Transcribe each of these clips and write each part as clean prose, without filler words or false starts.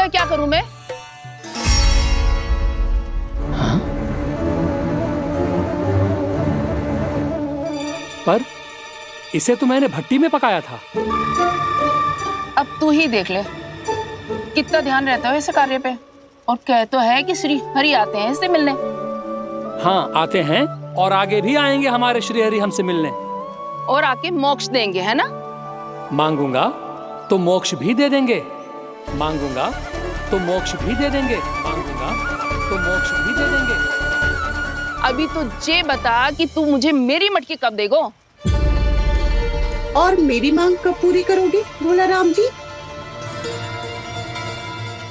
है क्या करूं मैं? हाँ? पर इसे तो मैंने भट्टी में पकाया था। अब तू ही देख ले कितना ध्यान रहता है इस कार्य पे। और कह तो है कि श्री हरि आते हैं इससे मिलने। हाँ, आते हैं और आगे भी आएंगे हमारे श्री हरि हमसे मिलने। और आके मोक्ष देंगे, है ना? मांगूंगा तो मोक्ष भी दे देंगे, मांगूंगा तो मोक्ष भी दे देंगे, मांगूंगा तो मोक्ष भी दे देंगे। अभी तो ये बता कि तू मुझे मेरी मटकी कब देगो? और मेरी मांग कब पूरी करोगे भोला राम जी?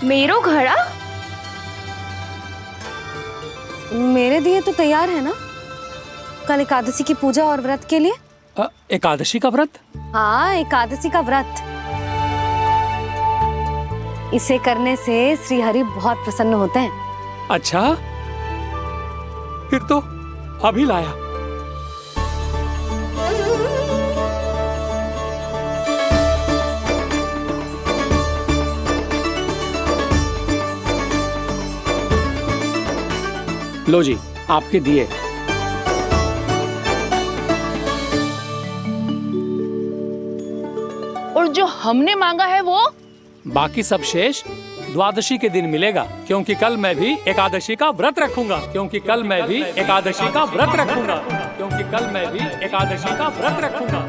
मेरो घड़ा मेरे दिए तो तैयार है ना कल एकादशी की पूजा और व्रत के लिए? एकादशी का व्रत? हाँ, एकादशी का व्रत। इसे करने से श्री हरि बहुत प्रसन्न होते हैं। अच्छा, फिर तो अभी लाया। लो जी, आपके दिए। और जो हमने मांगा है वो? बाकी सब शेष द्वादशी के दिन मिलेगा, क्योंकि कल मैं भी एकादशी का व्रत रखूंगा, क्योंकि कल मैं भी एकादशी का व्रत रखूंगा, क्योंकि कल मैं भी एकादशी का व्रत रखूंगा।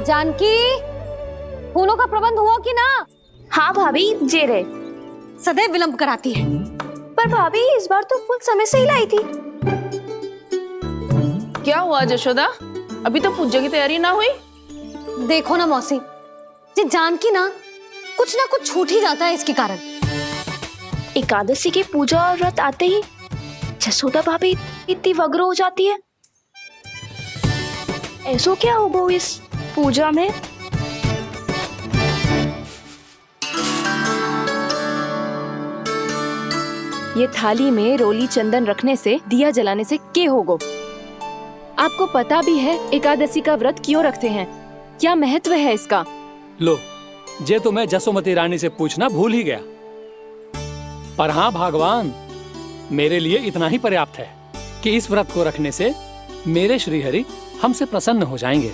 जानकी, फूलों का प्रबंध हुआ कि ना? हाँ भाभी, जे रहे। सदैव विलंब कराती है। पर भाभी इस बार तो फूल समय से ही लाई थी। क्या हुआ जशोदा, अभी तो पूजा की तैयारी ना हुई? देखो ना मौसी, ये जानकी ना कुछ छूट ही जाता है इसके कारण। एकादशी की पूजा और व्रत आते ही जसोदा भाभी इतनी वग्र हो जाती है। ऐसो क्या होगा इस पूजा में? ये थाली में रोली चंदन रखने से, दिया जलाने से के होगो? आपको पता भी है एकादशी का व्रत क्यों रखते हैं, क्या महत्व है इसका? लो, जे तो मैं जसोमती रानी से पूछना भूल ही गया। पर हाँ भगवान, मेरे लिए इतना ही पर्याप्त है कि इस व्रत को रखने से मेरे श्री हरि हमसे प्रसन्न हो जाएंगे।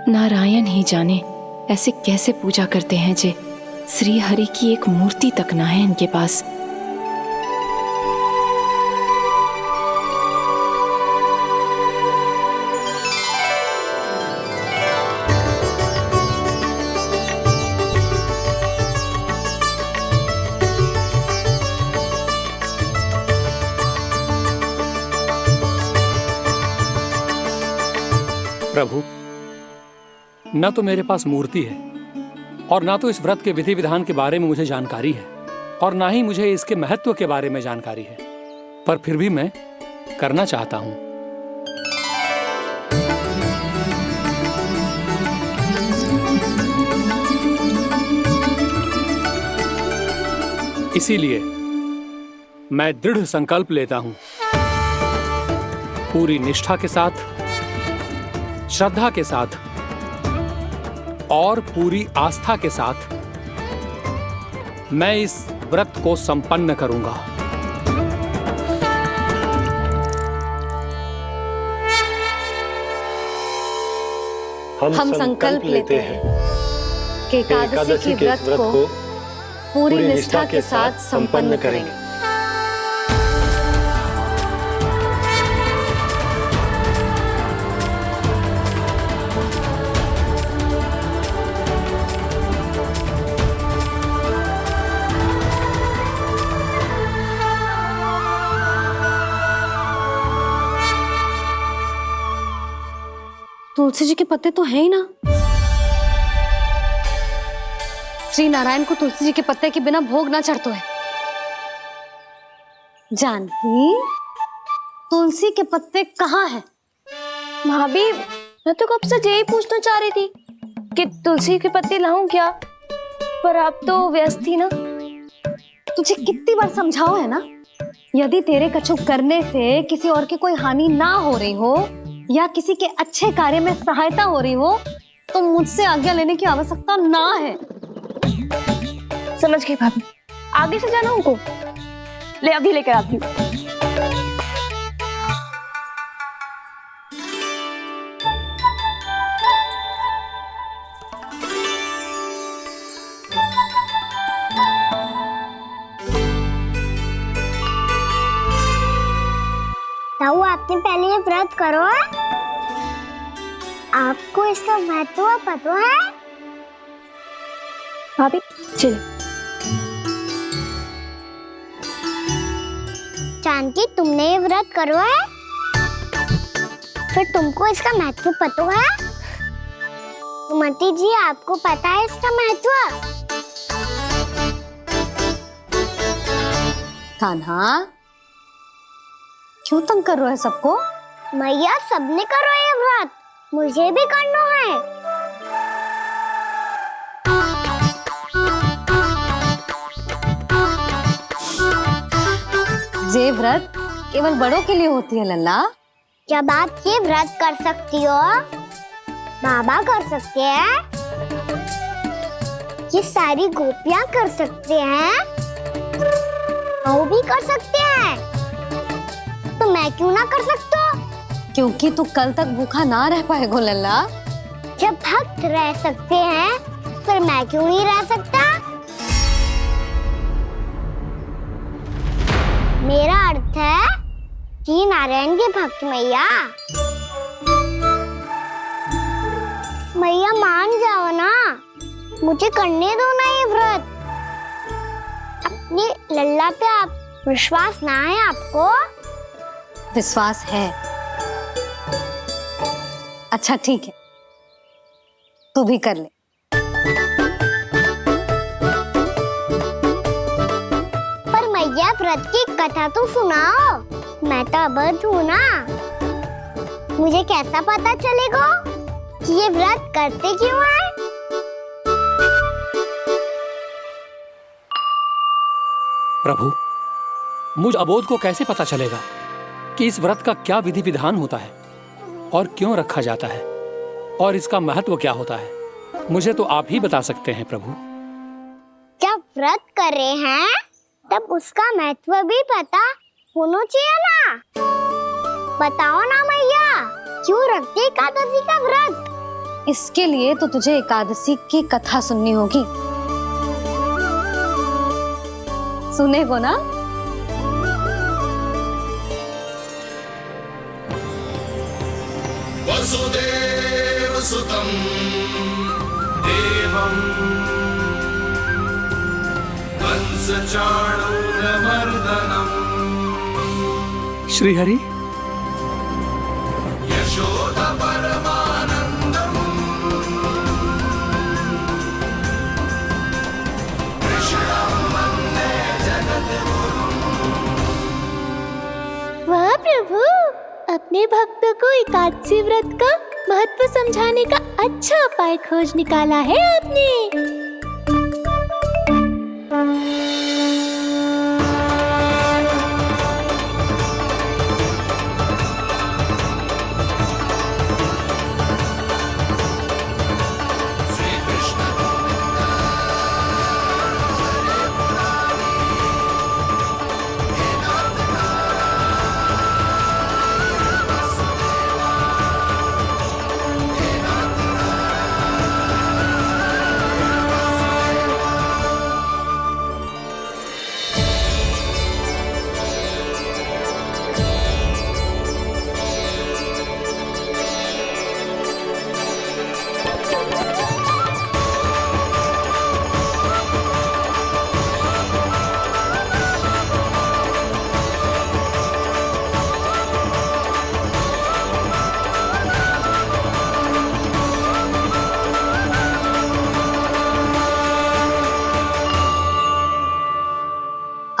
नारायण ही जाने ऐसे कैसे पूजा करते हैं जे श्री हरि की एक मूर्ति तक ना है इनके पास। प्रभु, न तो मेरे पास मूर्ति है और ना तो इस व्रत के विधि विधान के बारे में मुझे जानकारी है, और ना ही मुझे इसके महत्व के बारे में जानकारी है, पर फिर भी मैं करना चाहता हूं। इसीलिए मैं दृढ़ संकल्प लेता हूं, पूरी निष्ठा के साथ, श्रद्धा के साथ और पूरी आस्था के साथ मैं इस व्रत को संपन्न करूंगा। हम संकल्प लेते हैं कि एकादशी के व्रत को पूरी निष्ठा के साथ संपन्न करेंगे। तुलसी जी के पत्ते तो हैं ही ना। श्री नारायण को तुलसी जी के पत्ते के बिना भोग ना चढ़तो है। जानकी, तुलसी के पत्ते कहाँ हैं? भाभी, मैं तो कब से यही पूछना चाह रही थी कि तुलसी के पत्ते लाऊं क्या, पर आप तो व्यस्त थी ना। तुझे कितनी बार समझाओ है ना, यदि तेरे कछु करने से किसी और की कोई हानि ना हो रही हो या किसी के अच्छे कार्य में सहायता हो रही हो तो मुझसे आज्ञा लेने की आवश्यकता ना है। समझ गई भाभी, आगे से जाना उनको। ले अभी लेकर आती हूँ। ताऊ, आपने पहले ये व्रत करो है? आपको इसका महत्व पता है? भाभी चल। जानकी, तुमने ये व्रत करो है? फिर तुमको इसका महत्व पता है? सुमति जी, आपको पता है इसका महत्व? कान्हा, क्यों तंग कर रहे हो सबको? मैया, सबने करो ये व्रत, मुझे भी करना है। ये व्रत केवल बड़ों के लिए होती है लल्ला। जब आप ये व्रत कर सकती हो, बाबा कर सकते हैं, ये सारी गोपियां कर सकते हैं, वो भी कर सकते हैं, तो मैं क्यों ना कर सकता? क्योंकि तू कल तक भूखा ना रह पाएगो लल्ला। जब भक्त रह सकते हैं, फिर मैं क्यों नहीं रह सकता? मेरा अर्थ है कि नारायण के भक्त मैया, मैया मान जाओ ना, मुझे करने दो ना ये व्रत। अपनी लल्ला पे आप विश्वास ना है आपको? विश्वास है। अच्छा ठीक है, तू भी कर ले। पर मैया, व्रत की कथा तो सुनाओ, मैं तो अबध हूँ ना, मुझे कैसा पता चलेगा कि ये व्रत करते क्यों हैं? प्रभु, मुझ अबोध को कैसे पता चलेगा कि इस व्रत का क्या विधि विधान होता है और क्यों रखा जाता है और इसका महत्व क्या होता है? मुझे तो आप ही बता सकते हैं प्रभु। जब व्रत कर रहे हैं तब उसका महत्व भी पता होना चाहिए ना। बताओ ना मैया, क्यों रखते एकादशी का व्रत? इसके लिए तो तुझे एकादशी की कथा सुननी होगी। सुनेगो ना? वसुदेव सुतं देवं कंसचाणूरमर्दनम् श्रीहरि, यशोदा परमानन्दम् कृष्णं वन्दे जगद्गुरुम्। वाह प्रभु, अपने भक्तों को एकादशी व्रत का महत्व समझाने का अच्छा उपाय खोज निकाला है आपने।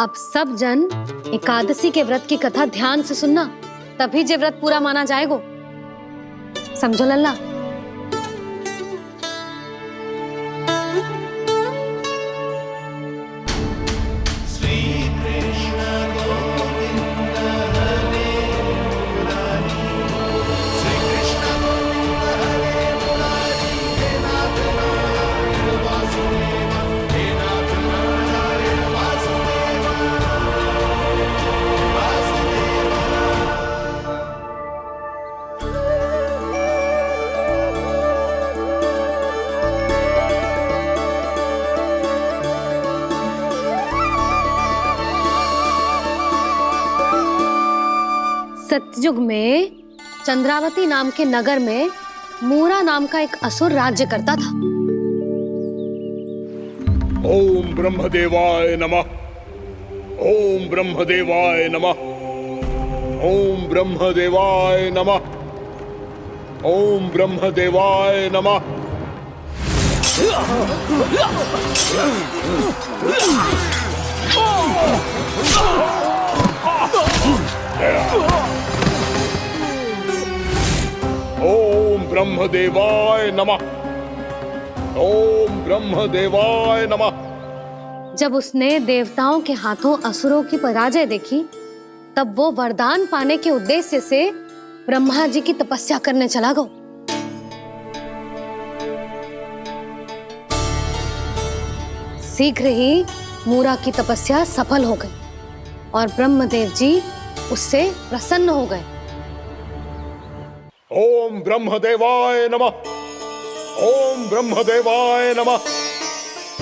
अब सब जन एकादशी के व्रत की कथा ध्यान से सुनना, तभी जे व्रत पूरा माना जाएगो। समझो लल्ला। सतयुग में चंद्रावती नाम के नगर में मूरा नाम का एक असुर राज्य करता था। ओम ब्रह्मदेवाय नमः। ओम ब्रह्मदेवाय नमः। ओम ब्रह्मदेवाय नमः। ओम ब्रह्मदेवाय नमः। ओम ब्रह्मदेवाय नमः। ओम ब्रह्मदेवाय नमः। जब उसने देवताओं के हाथों असुरों की पराजय देखी, तब वो वरदान पाने के उद्देश्य से ब्रह्मा जी की तपस्या करने चला गया। शीघ्र ही मूरा की तपस्या सफल हो गई और ब्रह्मदेव जी उससे प्रसन्न हो गए। ओम ब्रह्मदेवाय नमः। ओम ब्रह्मदेवाय नमः।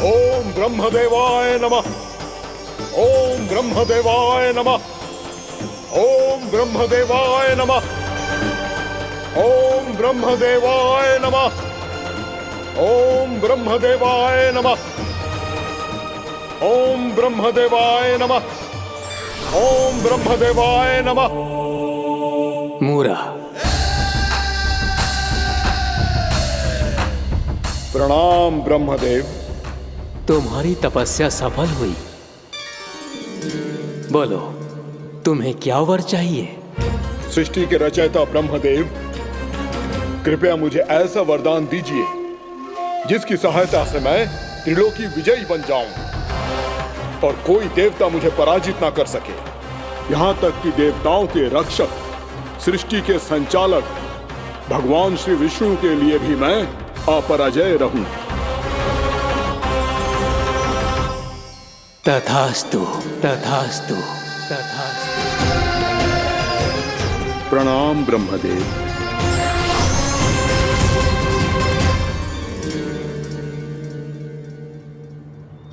ओम ब्रह्मदेवाय नमः। ओम ब्रह्मदेवाय नमः। ओम ब्रह्मदेवाय नमः। ओम ब्रह्मदेवाय नमः। ओम ब्रह्मदेवाय नमः। ओम ब्रह्मदेवाय नमः। ओम ब्रह्मदेवाय नमः। मूरा, प्रणाम ब्रह्मदेव। तुम्हारी तपस्या सफल हुई। बोलो, तुम्हें क्या वर चाहिए? सृष्टि के रचयिता ब्रह्मदेव, कृपया मुझे ऐसा वरदान दीजिए जिसकी सहायता से मैं त्रिलोकी विजयी बन जाऊं और कोई देवता मुझे पराजित ना कर सके। यहाँ तक कि देवताओं के रक्षक, सृष्टि के संचालक भगवान श्री विष्णु के लिए भी मैं अपराजय रहूं। तथास्तु, तथास्तु, तथास्तु। प्रणाम ब्रह्मदेव।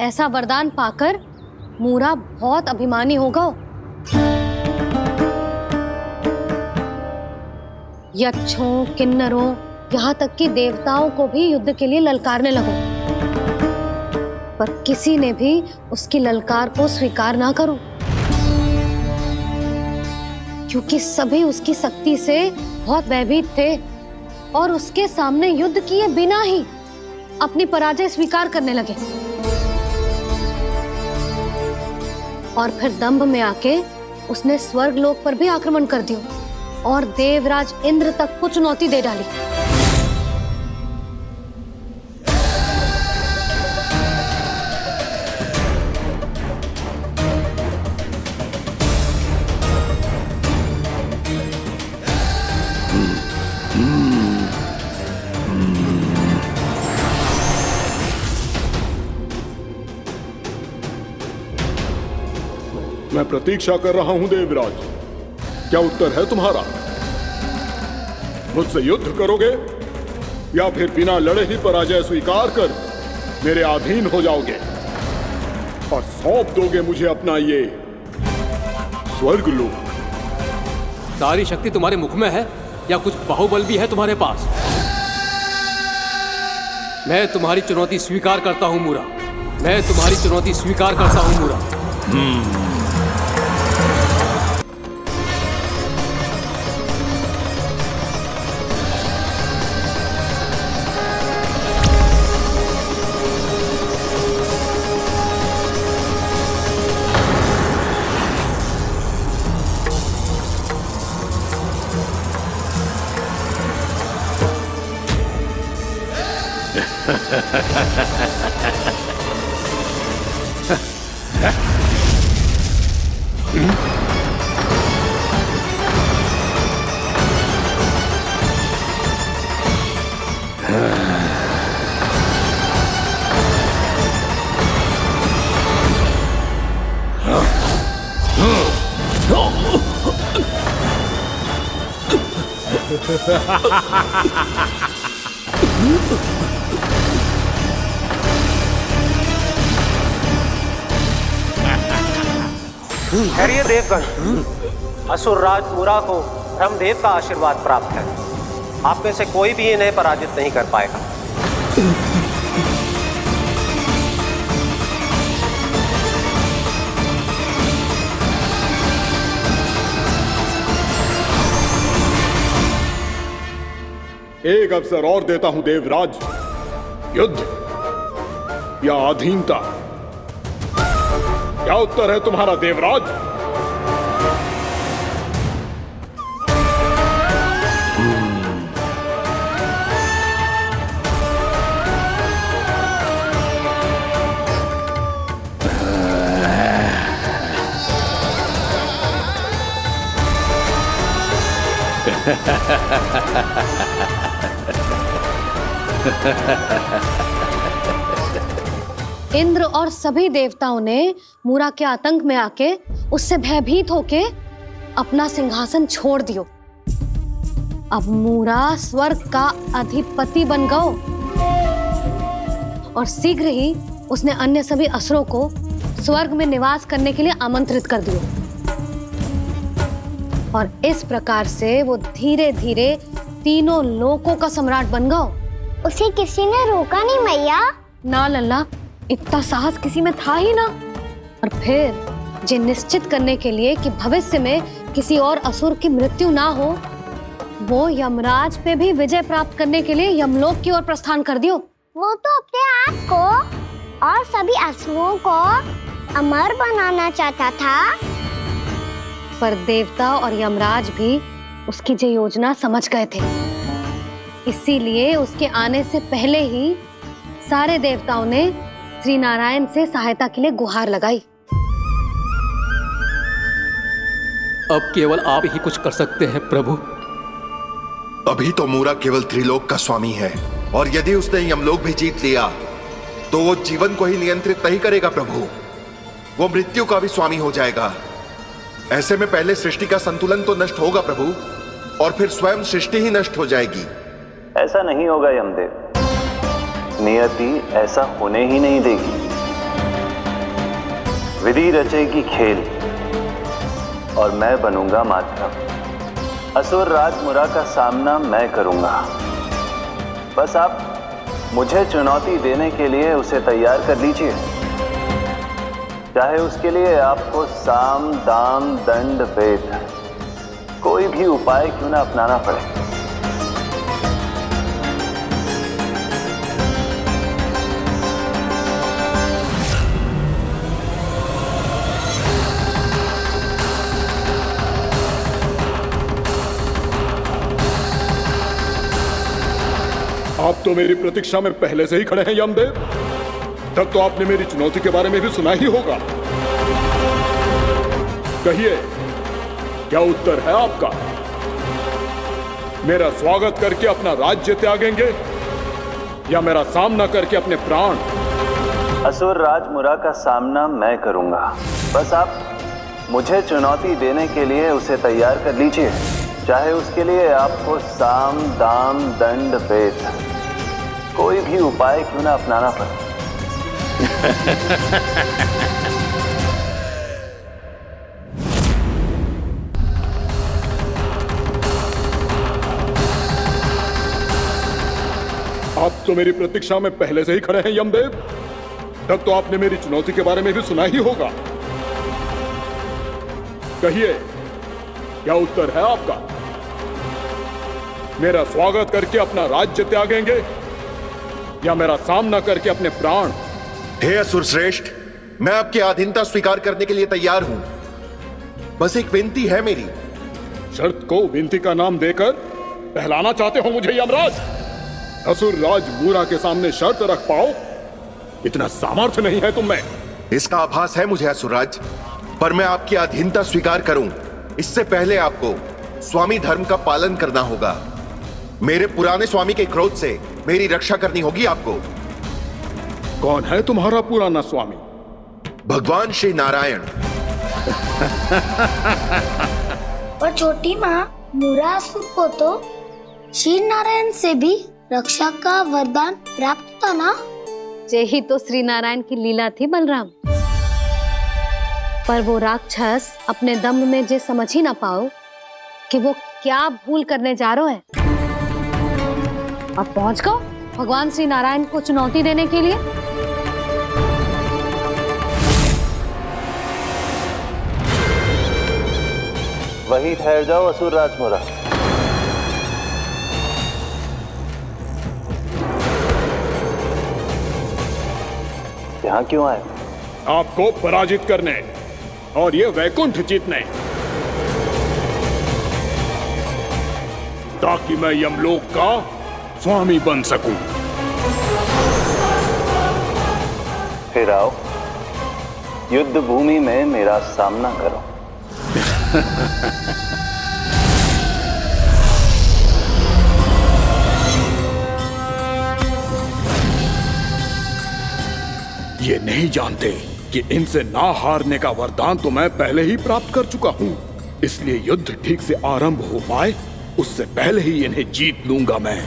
ऐसा वरदान पाकर मूरा बहुत अभिमानी होगा। यक्षों, किन्नरों, यहाँ तक कि देवताओं को भी युद्ध के लिए ललकारने लगा, पर किसी ने भी उसकी ललकार को स्वीकार ना करो, क्योंकि सभी उसकी शक्ति से बहुत भयभीत थे और उसके सामने युद्ध किए बिना ही अपनी पराजय स्वीकार करने लगे और फिर दंभ में आके उसने स्वर्ग लोक पर भी आक्रमण कर दिया और देवराज इंद्र तक को चुनौती दे डाली। मैं प्रतीक्षा कर रहा हूं देवराज, क्या उत्तर है तुम्हारा? मुझसे युद्ध करोगे या फिर बिना लड़े ही पराजय स्वीकार कर मेरे अधीन हो जाओगे और सौंप दोगे मुझे अपना ये स्वर्ग लोक? सारी शक्ति तुम्हारे मुख में है या कुछ बाहुबल भी है तुम्हारे पास? मैं तुम्हारी चुनौती स्वीकार करता हूं मूरा। मैं तुम्हारी चुनौती स्वीकार करता हूं मूरा। खैरिए देवगण, असुरराज मुरा को ब्रह्मदेव का आशीर्वाद प्राप्त है। आप में से कोई भी इन्हें पराजित नहीं कर पाएगा। एक अवसर और देता हूं देवराज। युद्ध या अधीनता, क्या उत्तर है तुम्हारा देवराज? इंद्र और सभी देवताओं ने मूरा के आतंक में आके उससे भयभीत होके अपना सिंहासन छोड़ दियो। अब मूरा स्वर्ग का अधिपति बन गयो और शीघ्र ही उसने अन्य सभी असुरों को स्वर्ग में निवास करने के लिए आमंत्रित कर दियो। और इस प्रकार से वो धीरे धीरे तीनों लोकों का सम्राट बन गयो। उसे किसी ने रोका नहीं मैया। ना लल्ला, इतना साहस किसी में था ही ना। और फिर ये निश्चित करने के लिए कि भविष्य में किसी और असुर की मृत्यु ना हो, वो यमराज पे भी विजय प्राप्त करने के लिए यमलोक की ओर प्रस्थान कर दियो। वो तो अपने आप को और सभी असुरों को अमर बनाना चाहता था। पर देवता और यमराज भी उसकी ये योजना समझ गए थे। इसीलिए उसके आने से पहले ही सारे देवताओं ने श्री नारायण से सहायता के लिए गुहार लगाई। अब केवल आप ही कुछ कर सकते हैं प्रभु। अभी तो मूरा केवल त्रिलोक का स्वामी है, और यदि उसने यमलोक भी जीत लिया तो वो जीवन को ही नियंत्रित नहीं करेगा प्रभु, वो मृत्यु का भी स्वामी हो जाएगा। ऐसे में पहले सृष्टि का संतुलन तो नष्ट होगा प्रभु, और फिर स्वयं सृष्टि ही नष्ट हो जाएगी। ऐसा नहीं होगा यमदेव, नियति ऐसा होने ही नहीं देगी। विधि रचेगी खेल और मैं बनूंगा माध्यम। असुर राज मुरा का सामना मैं करूंगा। बस आप मुझे चुनौती देने के लिए उसे तैयार कर लीजिए, चाहे उसके लिए आपको साम दाम दंड भेद कोई भी उपाय क्यों ना अपनाना पड़े। आप तो मेरी प्रतीक्षा में पहले से ही खड़े हैं यमदेव। तब तो आपने मेरी चुनौती के बारे में भी सुना ही होगा। कहिए, क्या उत्तर है आपका? मेरा स्वागत करके अपना राज्य त्यागेंगे या मेरा सामना करके अपने प्राण? असुर राज मुरा का सामना मैं करूंगा। बस आप मुझे चुनौती देने के लिए उसे तैयार कर लीजिए, चाहे उसके लिए आपको साम दाम दंड भेद कोई भी उपाय क्यों ना अपनाना पड़े। आप तो मेरी प्रतीक्षा में पहले से ही खड़े हैं यमदेव। तब तो आपने मेरी चुनौती के बारे में भी सुना ही होगा। कहिए, क्या उत्तर है आपका? मेरा स्वागत करके अपना राज्य त्यागेंगे या मेरा सामना करके अपने प्राण? हे असुर श्रेष्ठ, मैं आपकी अधीनता स्वीकार करने के लिए तैयार हूं। बस एक विनती है मेरी। शर्त को विनती का नाम देकर बहलाना चाहते हो मुझे यमराज? असुर राज मूरा के सामने शर्त रख पाओ? इतना सामर्थ्य नहीं है तुम में। इसका आभास है मुझे असुरराज, पर मैं आपकी अधीनता स्वीकार करूं इससे पहले आपको स्वामी धर्म का पालन करना होगा। मेरे पुराने स्वामी के क्रोध से मेरी रक्षा करनी होगी आपको। कौन है तुम्हारा पुराना स्वामी? भगवान श्री नारायण। और छोटी माँ, मूरासुर को तो श्री नारायण से भी रक्षा का वरदान प्राप्त था ना? यही तो श्री नारायण की लीला थी बलराम। पर वो राक्षस अपने दम में जे समझ ही ना पाओ कि वो क्या भूल करने जा रहे हैं। अब पहुंच गो भगवान श्री नारायण को चुनौती देने के लिए। वहीं ठहर जाओ असुर राज मूरा। यहाँ क्यों आए? आपको पराजित करने और ये वैकुंठ जीतने, ताकि मैं यमलोक का स्वामी बन सकूं। फिर आओ, युद्ध भूमि में मेरा सामना करो। ये नहीं जानते कि इनसे ना हारने का वरदान तो मैं पहले ही प्राप्त कर चुका हूं, इसलिए युद्ध ठीक से आरंभ हो पाए उससे पहले ही इन्हें जीत लूंगा मैं।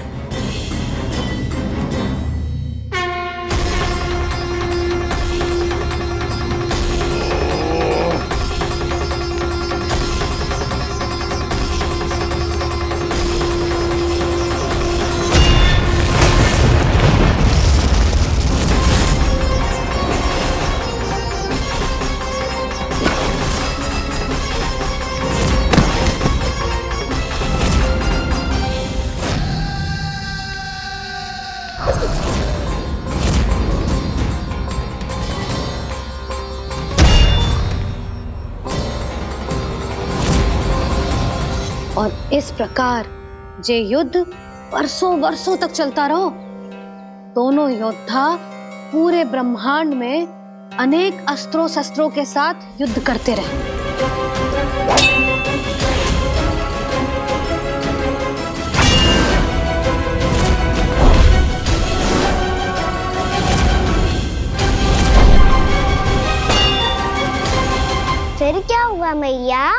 और इस प्रकार जे युद्ध वर्षों वर्षों तक चलता रहो। दोनों योद्धा पूरे ब्रह्मांड में अनेक अस्त्रों शस्त्रों के साथ युद्ध करते रहे। फिर क्या हुआ मैया?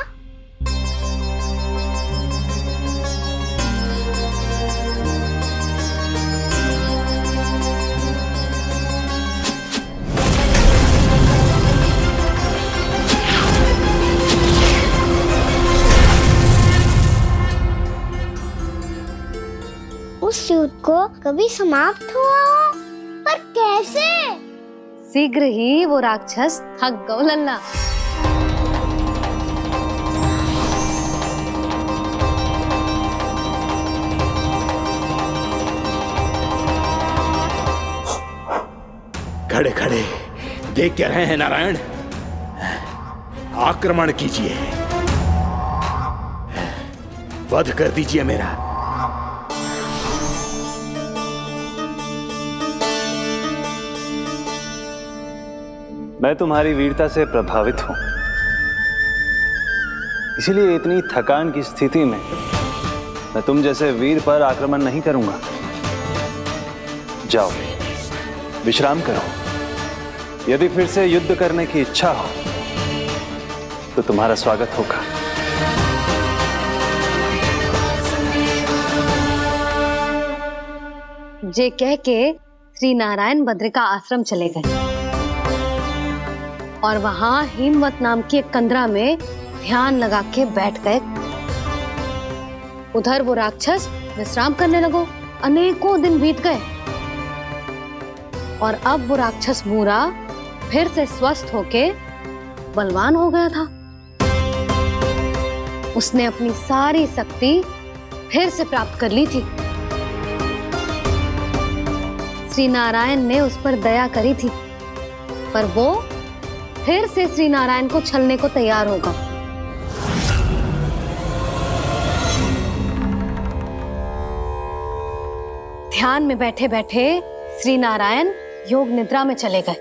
उस युद्ध को कभी समाप्त हुआ हो, पर कैसे? शीघ्र ही वो राक्षस थक गो लल्ला। खड़े खड़े देख क्या रहे हैं नारायण? आक्रमण कीजिए, वध कर दीजिए मेरा। मैं तुम्हारी वीरता से प्रभावित हूं, इसीलिए इतनी थकान की स्थिति में मैं तुम जैसे वीर पर आक्रमण नहीं करूंगा। जाओ विश्राम करो। यदि फिर से युद्ध करने की इच्छा हो तो तुम्हारा स्वागत होगा। जे कह के श्री नारायण बद्रिका आश्रम चले गए और वहां हिमवत नाम की एक कंदरा में ध्यान लगा के बैठ गए। उधर वो राक्षस विश्राम करने लगो। अनेकों दिन बीत गए और अब वो राक्षस मूरा फिर से स्वस्थ होके बलवान हो गया था। उसने अपनी सारी शक्ति फिर से प्राप्त कर ली थी। श्री नारायण ने उस पर दया करी थी, पर वो फिर से श्री नारायण को छलने को तैयार होगा। ध्यान में बैठे बैठे श्री नारायण योग निद्रा में चले गए,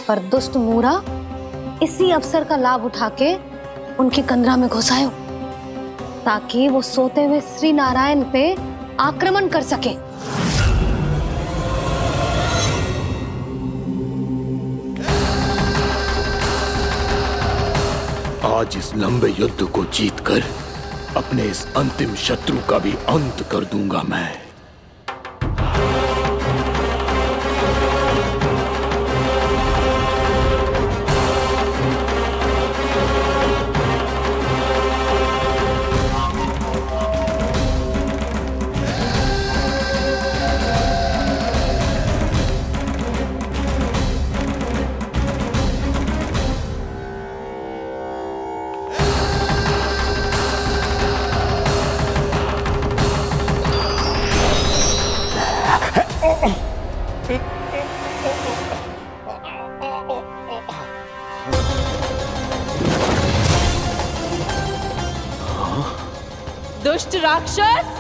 पर दुष्ट मूरा इसी अवसर का लाभ उठा के उनकी कंदरा में घुस आयो, ताकि वो सोते हुए श्री नारायण पे आक्रमण कर सके। आज इस लंबे युद्ध को जीतकर अपने इस अंतिम शत्रु का भी अंत कर दूंगा मैं। दुष्ट राक्षस,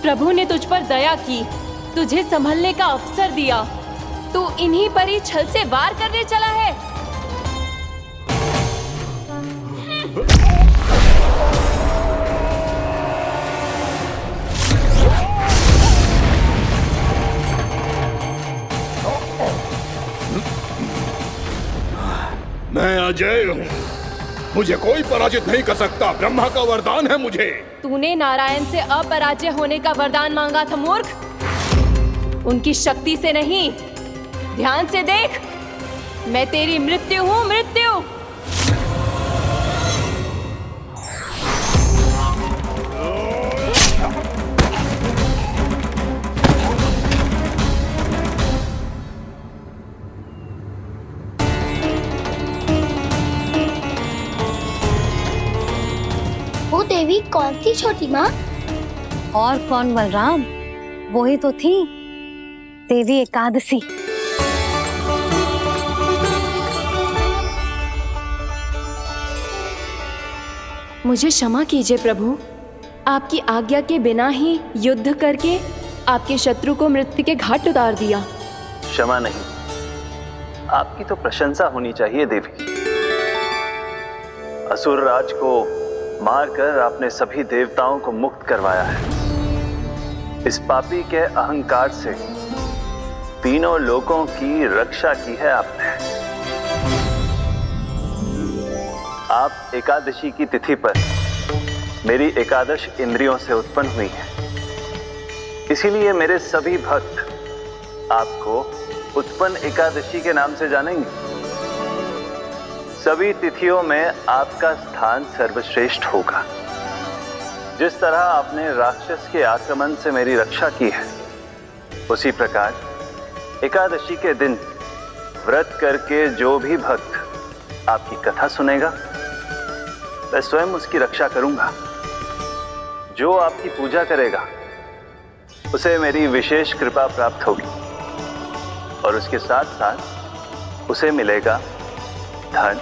प्रभु ने तुझ पर दया की, तुझे संभलने का अवसर दिया, तू इन्हीं पर ही छल से वार करने चला है। मैं अजय हूँ, मुझे कोई पराजित नहीं कर सकता। ब्रह्मा का वरदान है मुझे। तूने नारायण से अपराजय होने का वरदान मांगा था मूर्ख, उनकी शक्ति से नहीं। ध्यान से देख, मैं तेरी मृत्यु हूँ, मृत्यु। वो देवी कौन थी छोटी माँ? और कौन बलराम, वही तो थी देवी एकादशी। मुझे क्षमा कीजिए प्रभु, आपकी आज्ञा के बिना ही युद्ध करके आपके शत्रु को मृत्यु के घाट उतार दिया। क्षमा नहीं, आपकी तो प्रशंसा होनी चाहिए देवी। असुर राज को मारकर आपने सभी देवताओं को मुक्त करवाया है। इस पापी के अहंकार से तीनों लोकों की रक्षा की है आपने। आप एकादशी की तिथि पर मेरी एकादश इंद्रियों से उत्पन्न हुई हैं। इसीलिए मेरे सभी भक्त आपको उत्पन्न एकादशी के नाम से जानेंगे। सभी तिथियों में आपका स्थान सर्वश्रेष्ठ होगा। जिस तरह आपने राक्षस के आक्रमण से मेरी रक्षा की है, उसी प्रकार एकादशी के दिन व्रत करके जो भी भक्त आपकी कथा सुनेगा, मैं स्वयं उसकी रक्षा करूंगा। जो आपकी पूजा करेगा उसे मेरी विशेष कृपा प्राप्त होगी, और उसके साथ साथ उसे मिलेगा धन,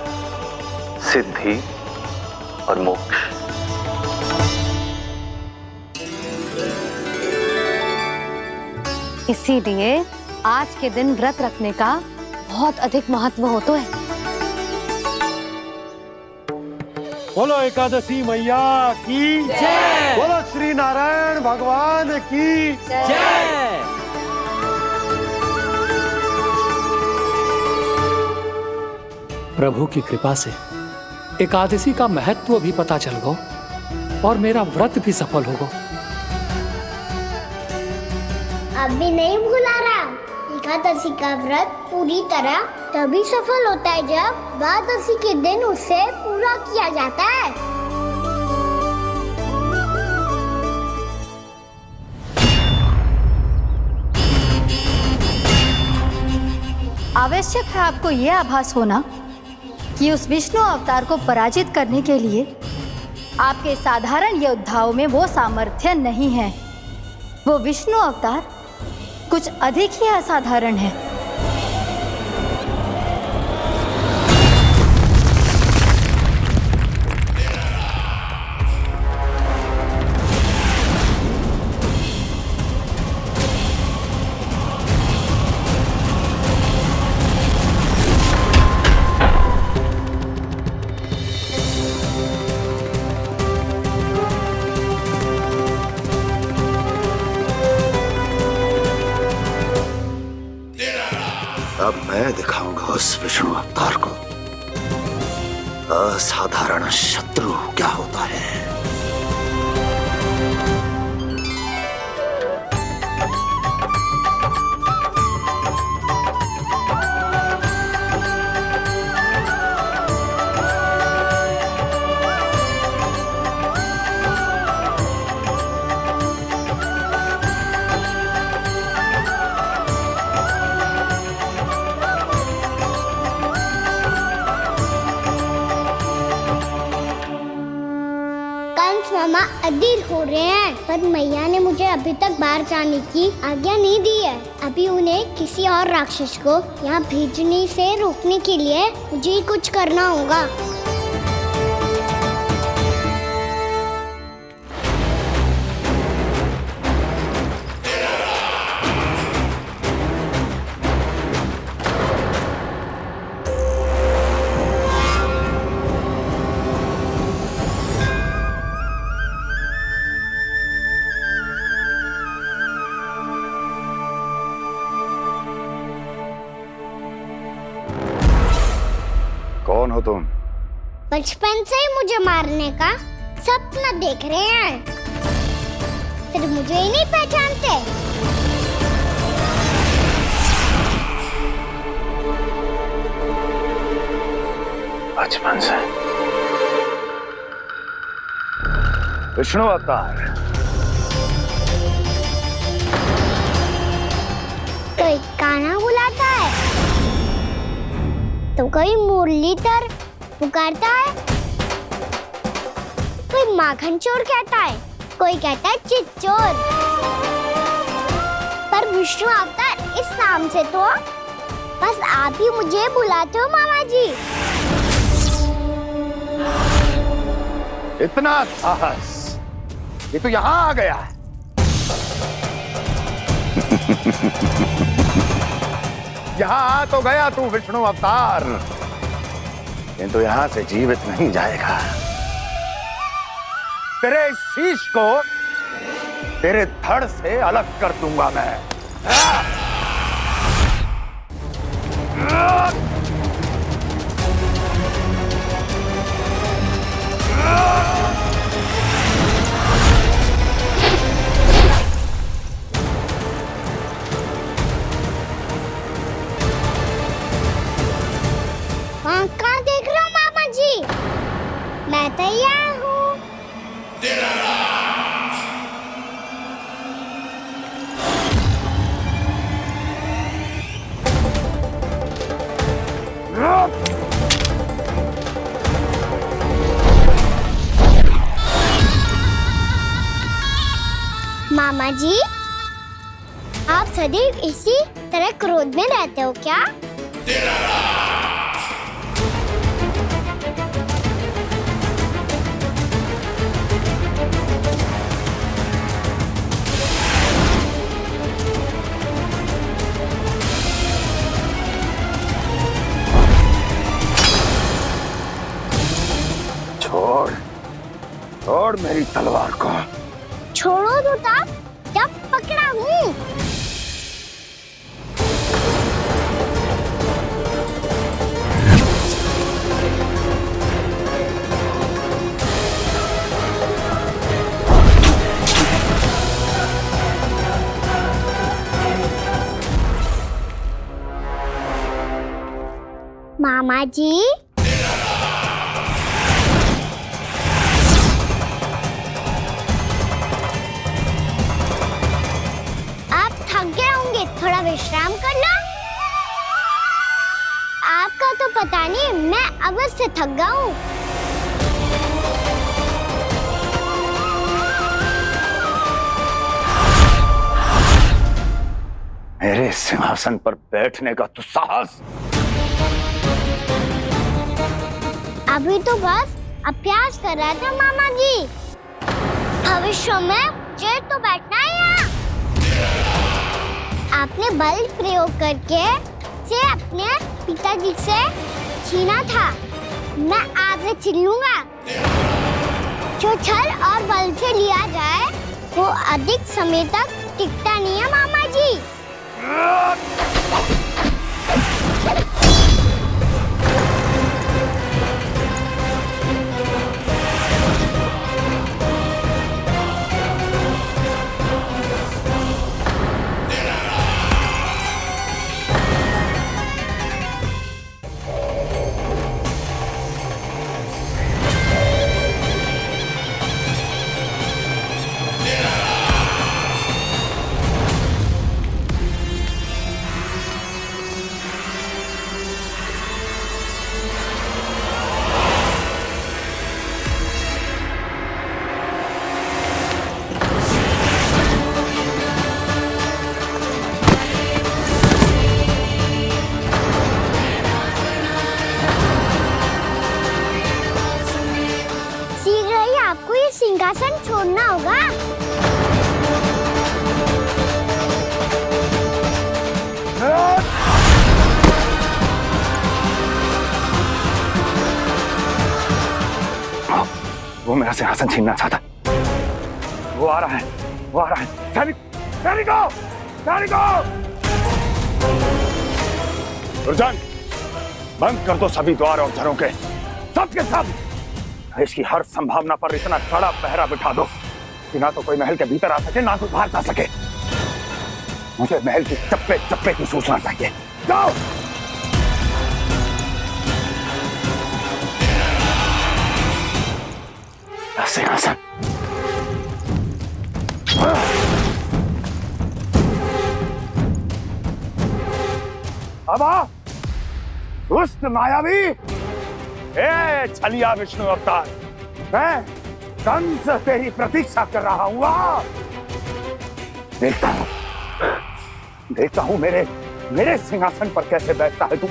सिद्धि और मोक्ष। इसीलिए आज के दिन व्रत रखने का बहुत अधिक महत्व होता है। बोलो एकादशी मैया की जय। बोलो श्री नारायण भगवान की जय। प्रभु की कृपा से एकादशी का महत्व भी पता चल गो और मेरा व्रत भी सफल हो गो। अभी नहीं भूला राम, एकादशी का व्रत पूरी तरह तभी सफल होता है जब द्वादशी के दिन उसे पूरा किया जाता है। आवश्यक है आपको यह आभास होना कि उस विष्णु अवतार को पराजित करने के लिए आपके साधारण योद्धाओं में वो सामर्थ्य नहीं है। वो विष्णु अवतार कुछ अधिक ही असाधारण है। मैं दिखाऊंगा उस विष्णु अवतार को असाधारण शत्रु क्या होता है। मामा अधीर हो रहे हैं, पर मैया ने मुझे अभी तक बाहर जाने की आज्ञा नहीं दी है। अभी उन्हें किसी और राक्षस को यहाँ भेजने से रोकने के लिए मुझे ही कुछ करना होगा। कौन हो तुम? बचपन से ही मुझे मारने का सपना देख रहे हैं, फिर मुझे ही नहीं पहचानते। बचपन से विष्णु अवतार। कोई कान्हा बुलाता है तो कोई मुरलीधर पुकारता है, कोई माखन चोर कहता है, कोई कहता है चिच्चोर। पर विष्णु अवतार इस नाम से तो बस आप ही मुझे बुलाते हो मामा जी। इतना साहस, ये तो यहाँ आ गया है। यहाँ आ तो गया तू विष्णु अवतार, किंतु यहाँ से जीवित नहीं जाएगा। तेरे इस शीश को तेरे धड़ से अलग कर दूंगा मैं। कहाँ देख रहे हो मामा जी? मैं तैयार हूँ। मामा जी, आप सदैव इसी तरह क्रोध में रहते हो क्या? छोड़, छोड़ मेरी तलवार को। छोड़ो तो तब जब पकड़ा हूँ। मामा जी, थोड़ा विश्राम कर लो। आपका तो पता नहीं, मैं अवश्य थक गया हूँ। मेरे सिंहासन पर बैठने का तो साहस। अभी तो बस अभ्यास कर रहा था मामा जी। भविष्य में मुझे तो बैठना है यहाँ। आपने बल प्रयोग करके से अपने पिताजी से छीना था, मैं आपसे छीन लूंगा। जो छल और बल से लिया जाए वो अधिक समय तक टिकता नहीं है मामा जी। आपको ये सिंहासन छोड़ना होगा। वो मेरा सिंहासन छीनना चाहता। वो आ रहा है, वो आ रहा है। सैनिकों, दुर्जन, बंद कर दो सभी द्वार और घरों के, सब के सब। इसकी हर संभावना पर इतना कड़ा पहरा बिठा दो कि ना तो कोई महल के भीतर आ सके, ना कोई बाहर जा सके। मुझे महल की चप्पे चप्पे की सूचना चाहिए। जाओ। सिंहासन अब आ, दुष्ट मायावी, छलिया विष्णु अवतार, मैं कंस तेरी प्रतीक्षा कर रहा हूं। देखता हूं मेरे सिंहासन पर कैसे बैठता है तू।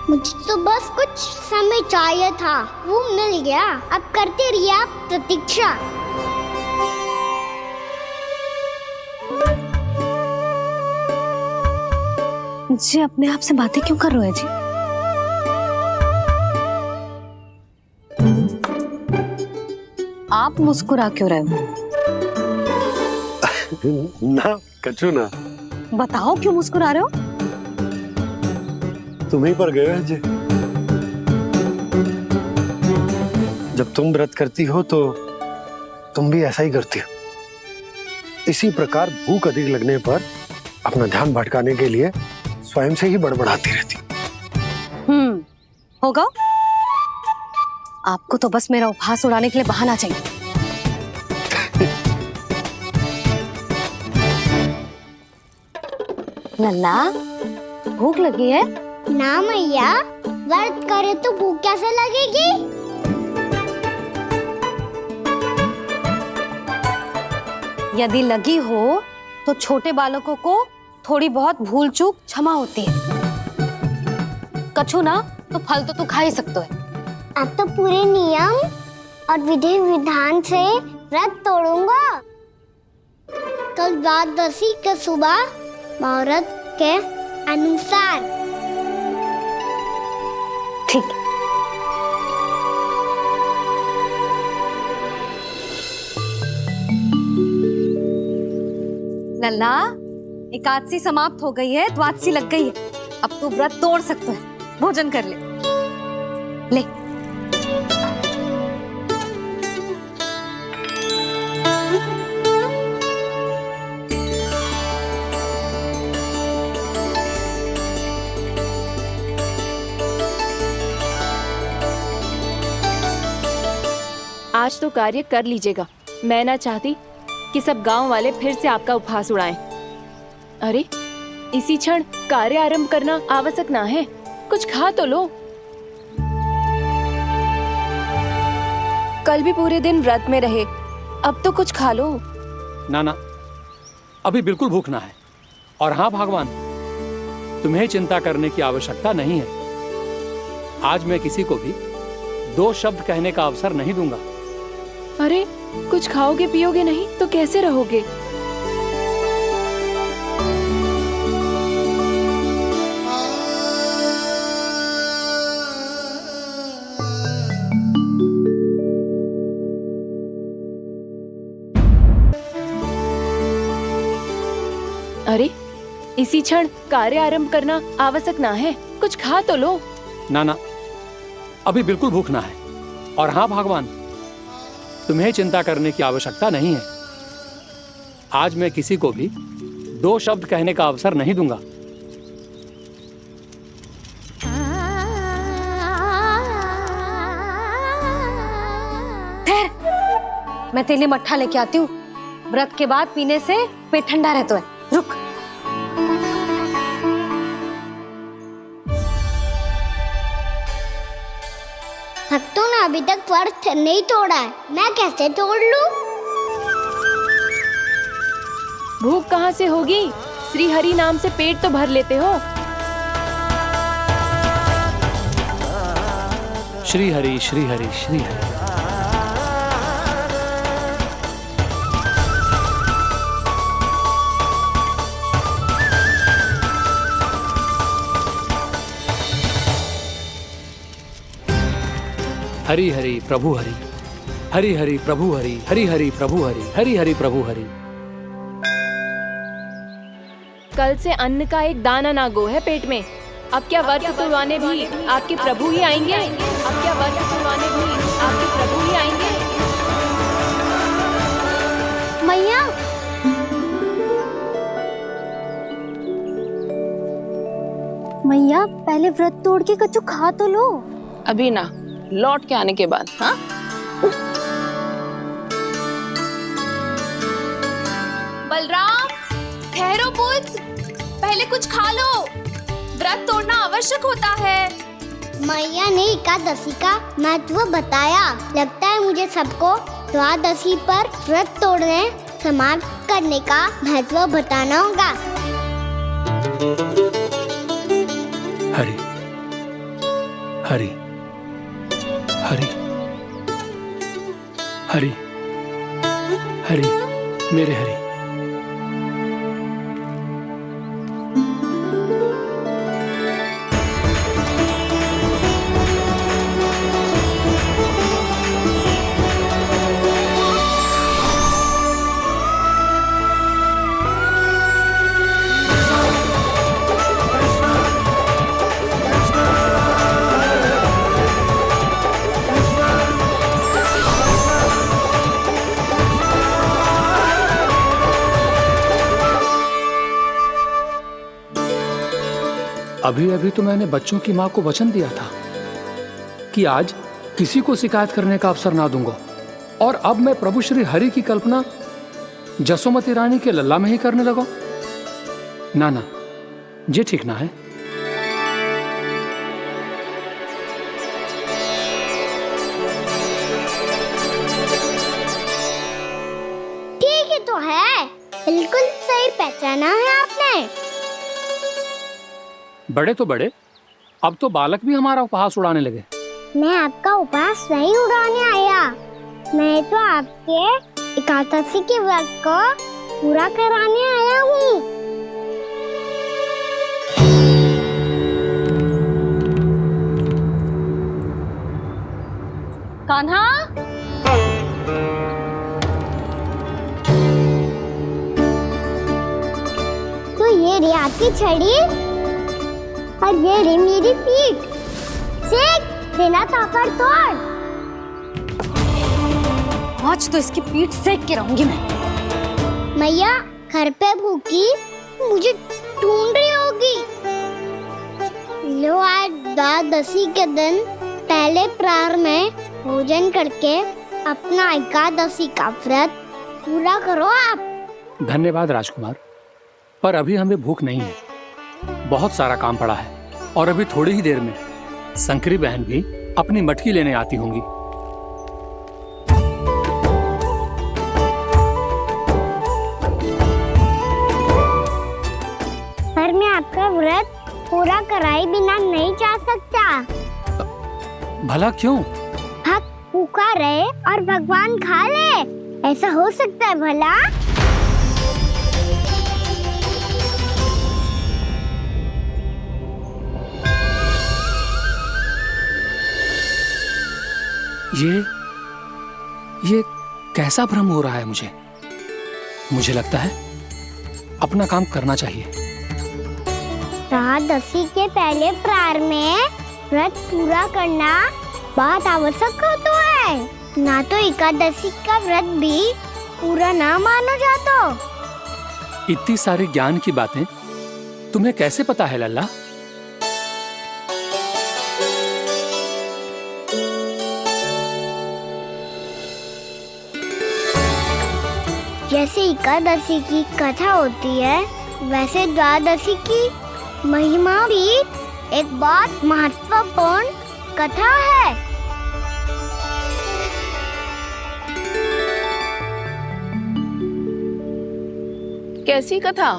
मुझे तो बस कुछ समय चाहिए था, वो मिल गया। अब करते रहिए आप प्रतीक्षा। जी अपने आप से बातें क्यों कर रहे हो जी? आप मुस्कुरा क्यों रहे हो? ना कछु ना। बताओ क्यों मुस्कुरा रहे हो? तुम ही पर गए जी। जब तुम व्रत करती हो तो तुम भी ऐसा ही करती हो। इसी प्रकार भूख अधिक लगने पर अपना ध्यान भटकाने के लिए स्वयं से ही बड़बड़ाती रहती। होगा। आपको तो बस मेरा उपहास उड़ाने के लिए बहाना चाहिए। नन्ना, भूख लगी है? ना मैया, व्रत करे तो भूख कैसे लगेगी? यदि लगी हो तो छोटे बालकों को थोड़ी बहुत भूल चूक क्षमा होती है। कछु ना तो फल तो तू खा ही सकते है। अब तो पूरे नियम और विधि विधान से व्रत तोड़ूंगा। कल द्वादशी के सुबह मुहूर्त के अनुसार। ठीक। लल्ला, एकादशी समाप्त हो गई है, द्वादशी लग गई है। अब तू व्रत तोड़ सकता है। भोजन कर ले। ले। आज तो कार्य कर लीजिएगा। मैं ना चाहती कि सब गांव वाले फिर से आपका उपहास उड़ाएं। अरे, इसी क्षण कार्य आरंभ करना आवश्यक ना है। कुछ खा तो लो। कल भी पूरे दिन व्रत में रहे, अब तो कुछ खा लो। ना, अभी बिल्कुल भूख ना है। और हाँ भगवान, तुम्हें चिंता करने की आवश्यकता नहीं है। आज मैं किसी को भी 2 शब्द कहने का अवसर नहीं दूंगा। अरे, कुछ खाओगे पियोगे नहीं तो कैसे रहोगे? अरे, इसी क्षण कार्य आरंभ करना आवश्यक ना है। कुछ खा तो लो। ना, अभी बिल्कुल भूख ना है। और हाँ भगवान, तुम्हें चिंता करने की आवश्यकता नहीं है। आज मैं किसी को भी 2 शब्द कहने का अवसर नहीं दूंगा। ठहर, मैं तेरे लिए मट्ठा लेके आती हूँ। व्रत के बाद पीने से पेट ठंडा रहता है। रुक। भक्तों ने अभी तक व्रत नहीं तोड़ा है, मैं कैसे तोड़ लूं? भूख कहाँ से होगी? श्री हरि नाम से पेट तो भर लेते हो। श्री हरि श्री हरि श्री हरि। हरि हरि प्रभु हरि, हरि हरि प्रभु हरि, हरि हरि प्रभु हरि, हरि हरि प्रभु हरि। कल से अन्न का एक दाना ना गो है पेट में। अब क्या व्रत तुड़वाने भी आपके प्रभु ही आएंगे? अब क्या व्रत तुड़वाने भी आपके प्रभु ही आएंगे? मैया, मैया पहले व्रत तोड़ के कच्चू खा तो लो। अभी ना, लौट के आने के बाद। हाँ, बलराम, ठहरो पुत्र, पहले कुछ खा लो। व्रत तोड़ना आवश्यक होता है। मैया ने एकादशी का महत्व बताया। लगता है मुझे सबको द्वादशी पर व्रत तोड़ने समाप्त करने का महत्व बताना होगा। हरि हरि हरि हरि हरि मेरे हरि। अभी अभी तो मैंने बच्चों की मां को वचन दिया था कि आज किसी को शिकायत करने का अवसर ना दूंगा, और अब मैं प्रभु श्री हरि की कल्पना जसोमती रानी के लल्ला में ही करने लगा। ना ना, ये ठीक ना है। ठीक है तो है, बिल्कुल सही पहचाना है आपने। बड़े तो बड़े, अब तो बालक भी हमारा उपहास उड़ाने लगे। मैं आपका उपहास नहीं उड़ाने आया, मैं तो आपके एकादशी के व्रत को पूरा कराने आया हूँ। कान्हा, तो ये रे आपकी छड़ी और ये रे मेरी पीठ। सेक बिना ताकत तोड़। आज तो इसकी पीठ सेक के रहूंगी मैं। मैया घर पे भूखी मुझे ढूंढ रही होगी। लो, आज द्वादशी के दिन पहले प्रहर में भोजन करके अपना एकादशी का व्रत पूरा करो आप। धन्यवाद राजकुमार, पर अभी हमें भूख नहीं है। बहुत सारा काम पड़ा है, और अभी थोड़ी ही देर में शंकरी बहन भी अपनी मटकी लेने आती होंगी। पर मैं आपका व्रत पूरा कराए बिना नहीं जा सकता। भला क्यों? भक्त भूखा रहे और भगवान खा ले, ऐसा हो सकता है भला? ये कैसा भ्रम हो रहा है मुझे लगता है अपना काम करना चाहिए। द्वादशी के पहले प्रहर में व्रत पूरा करना बहुत आवश्यक होता है, ना तो एकादशी का व्रत भी पूरा ना मानो जातो। इतनी सारी ज्ञान की बातें तुम्हें कैसे पता है लल्ला? जैसे एकादशी की कथा होती है, वैसे द्वादशी की महिमा भी एक बहुत महत्वपूर्ण कथा है। कैसी कथा?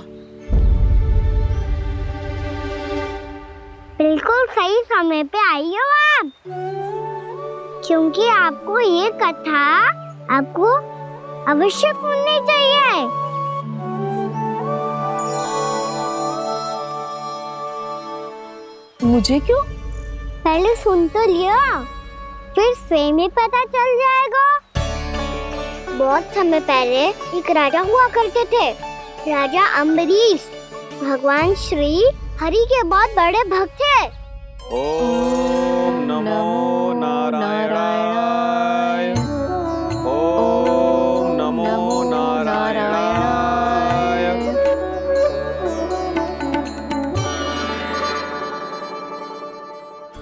बिल्कुल सही समय पे आई हो आप। क्योंकि आपको ये कथा आपको अवश्य सुननी चाहिए। मुझे क्यों? पहले सुन तो लियो, फिर स्वयं ही पता चल जाएगा। बहुत समय पहले एक राजा हुआ करते थे, राजा अम्बरीश। भगवान श्री हरि के बहुत बड़े भक्त थे। ओम नमो नारायणाय। ओम नमो नारायणाय।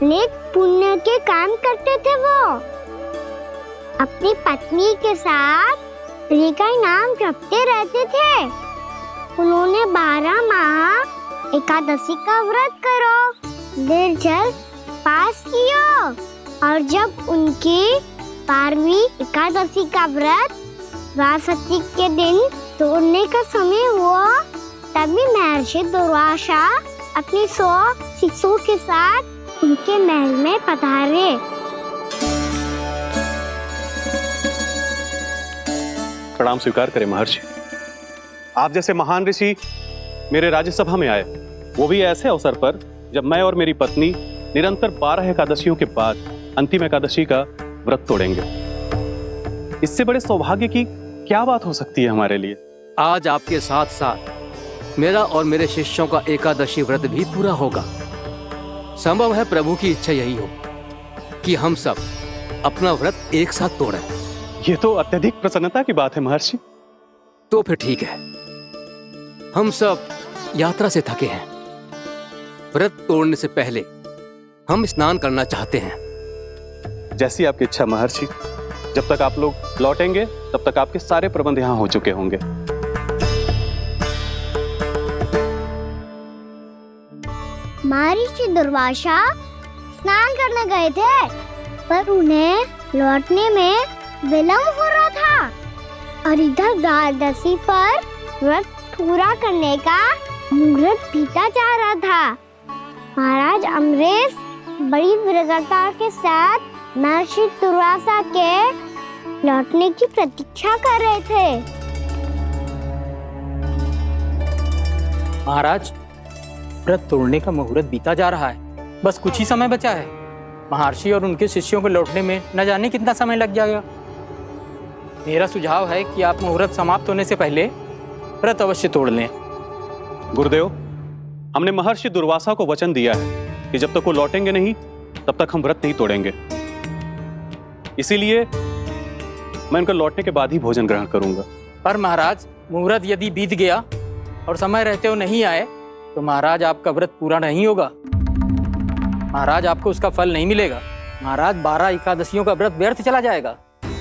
नेक पुण्य के काम करते थे वो। अपनी पत्नी के साथ हरि का नाम जपते रहते थे। उन्होंने 12 माह एकादशी का व्रत करो निर्जल पास किया, और जब उनकी 12वीं एकादशी का व्रत द्वादशी के दिन तोड़ने का समय हुआ, तभी महर्षि दुर्वासा अपनी 100 शिष्यों के साथ उनके महल में पधारे। प्रणाम स्वीकार करें महर्षि। आप जैसे महान ऋषि मेरे राज्यसभा में आए, वो भी ऐसे अवसर पर जब मैं और मेरी पत्नी निरंतर 12 एकादशियों के बाद अंतिम एकादशी का व्रत तोड़ेंगे। इससे बड़े सौभाग्य की क्या बात हो सकती है हमारे लिए। आज आपके साथ साथ मेरा और मेरे शिष्यों का एकादशी व्रत भी पूरा होगा। संभव है प्रभु की इच्छा यही हो कि हम सब अपना व्रत एक साथ तोड़ें। ये तो अत्यधिक प्रसन्नता की बात है महर्षि। तो फिर ठीक है, हम सब यात्रा से थके हैं। व्रत तोड़ने से पहले हम स्नान करना चाहते हैं। जैसी आपकी इच्छा महर्षि। जब तक आप लोग लौटेंगे तब तक आपके सारे प्रबंध यहाँ हो चुके होंगे। महर्षि दुर्वासा स्नान करने गए थे, पर उन्हें लौटने में विलंब हो रहा था, और इधर द्वादशी पर व्रत पूरा करने का मुहूर्त बीता जा रहा था। महाराज अम्बरीश बड़ी विरगता के साथ महर्षि दुर्वासा के लौटने की प्रतीक्षा कर रहे थे। महाराज, व्रत तोड़ने का मुहूर्त बीता जा रहा है। बस कुछ ही समय बचा है। महर्षि और उनके शिष्यों को लौटने में न जाने कितना समय लग जाएगा। मेरा सुझाव है कि आप मुहूर्त समाप्त होने से पहले व्रत अवश्य तोड़ लें। गुरुदेव, हमने महर्षि दुर्वासा को वचन दिया है कि जब तक वो लौटेंगे नहीं तब तक हम व्रत नहीं तोड़ेंगे। इसीलिए मैं उनके लौटने के बाद ही भोजन ग्रहण करूंगा। पर महाराज, मुहूर्त यदि बीत गया और समय रहते हो नहीं आए तो महाराज आपका व्रत पूरा नहीं होगा। महाराज, आपको उसका फल नहीं मिलेगा। महाराज, 12 एकादशियों का व्रत व्यर्थ चला जाएगा।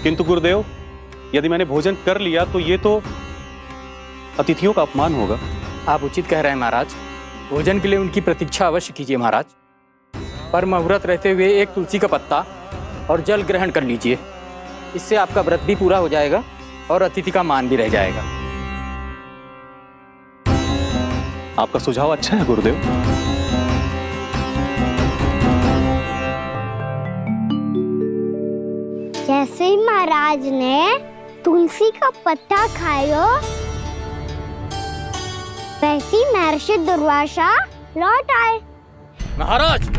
किंतु गुरुदेव, यदि मैंने भोजन कर लिया तो ये तो अतिथियों का अपमान होगा। आप उचित कह रहे हैं महाराज। भोजन के लिए उनकी प्रतीक्षा अवश्य कीजिए महाराज। पर मुहूर्त रहते हुए एक तुलसी का पत्ता और जल ग्रहण कर लीजिए। इससे आपका व्रत भी पूरा हो जाएगा और अतिथि का मान भी रह जाएगा। आपका सुझाव अच्छा है गुरुदेव। जैसे ही महाराज ने तुलसी का पत्ता खाया, वैसे ही महर्षि दुर्वासा लौट आए। महाराज,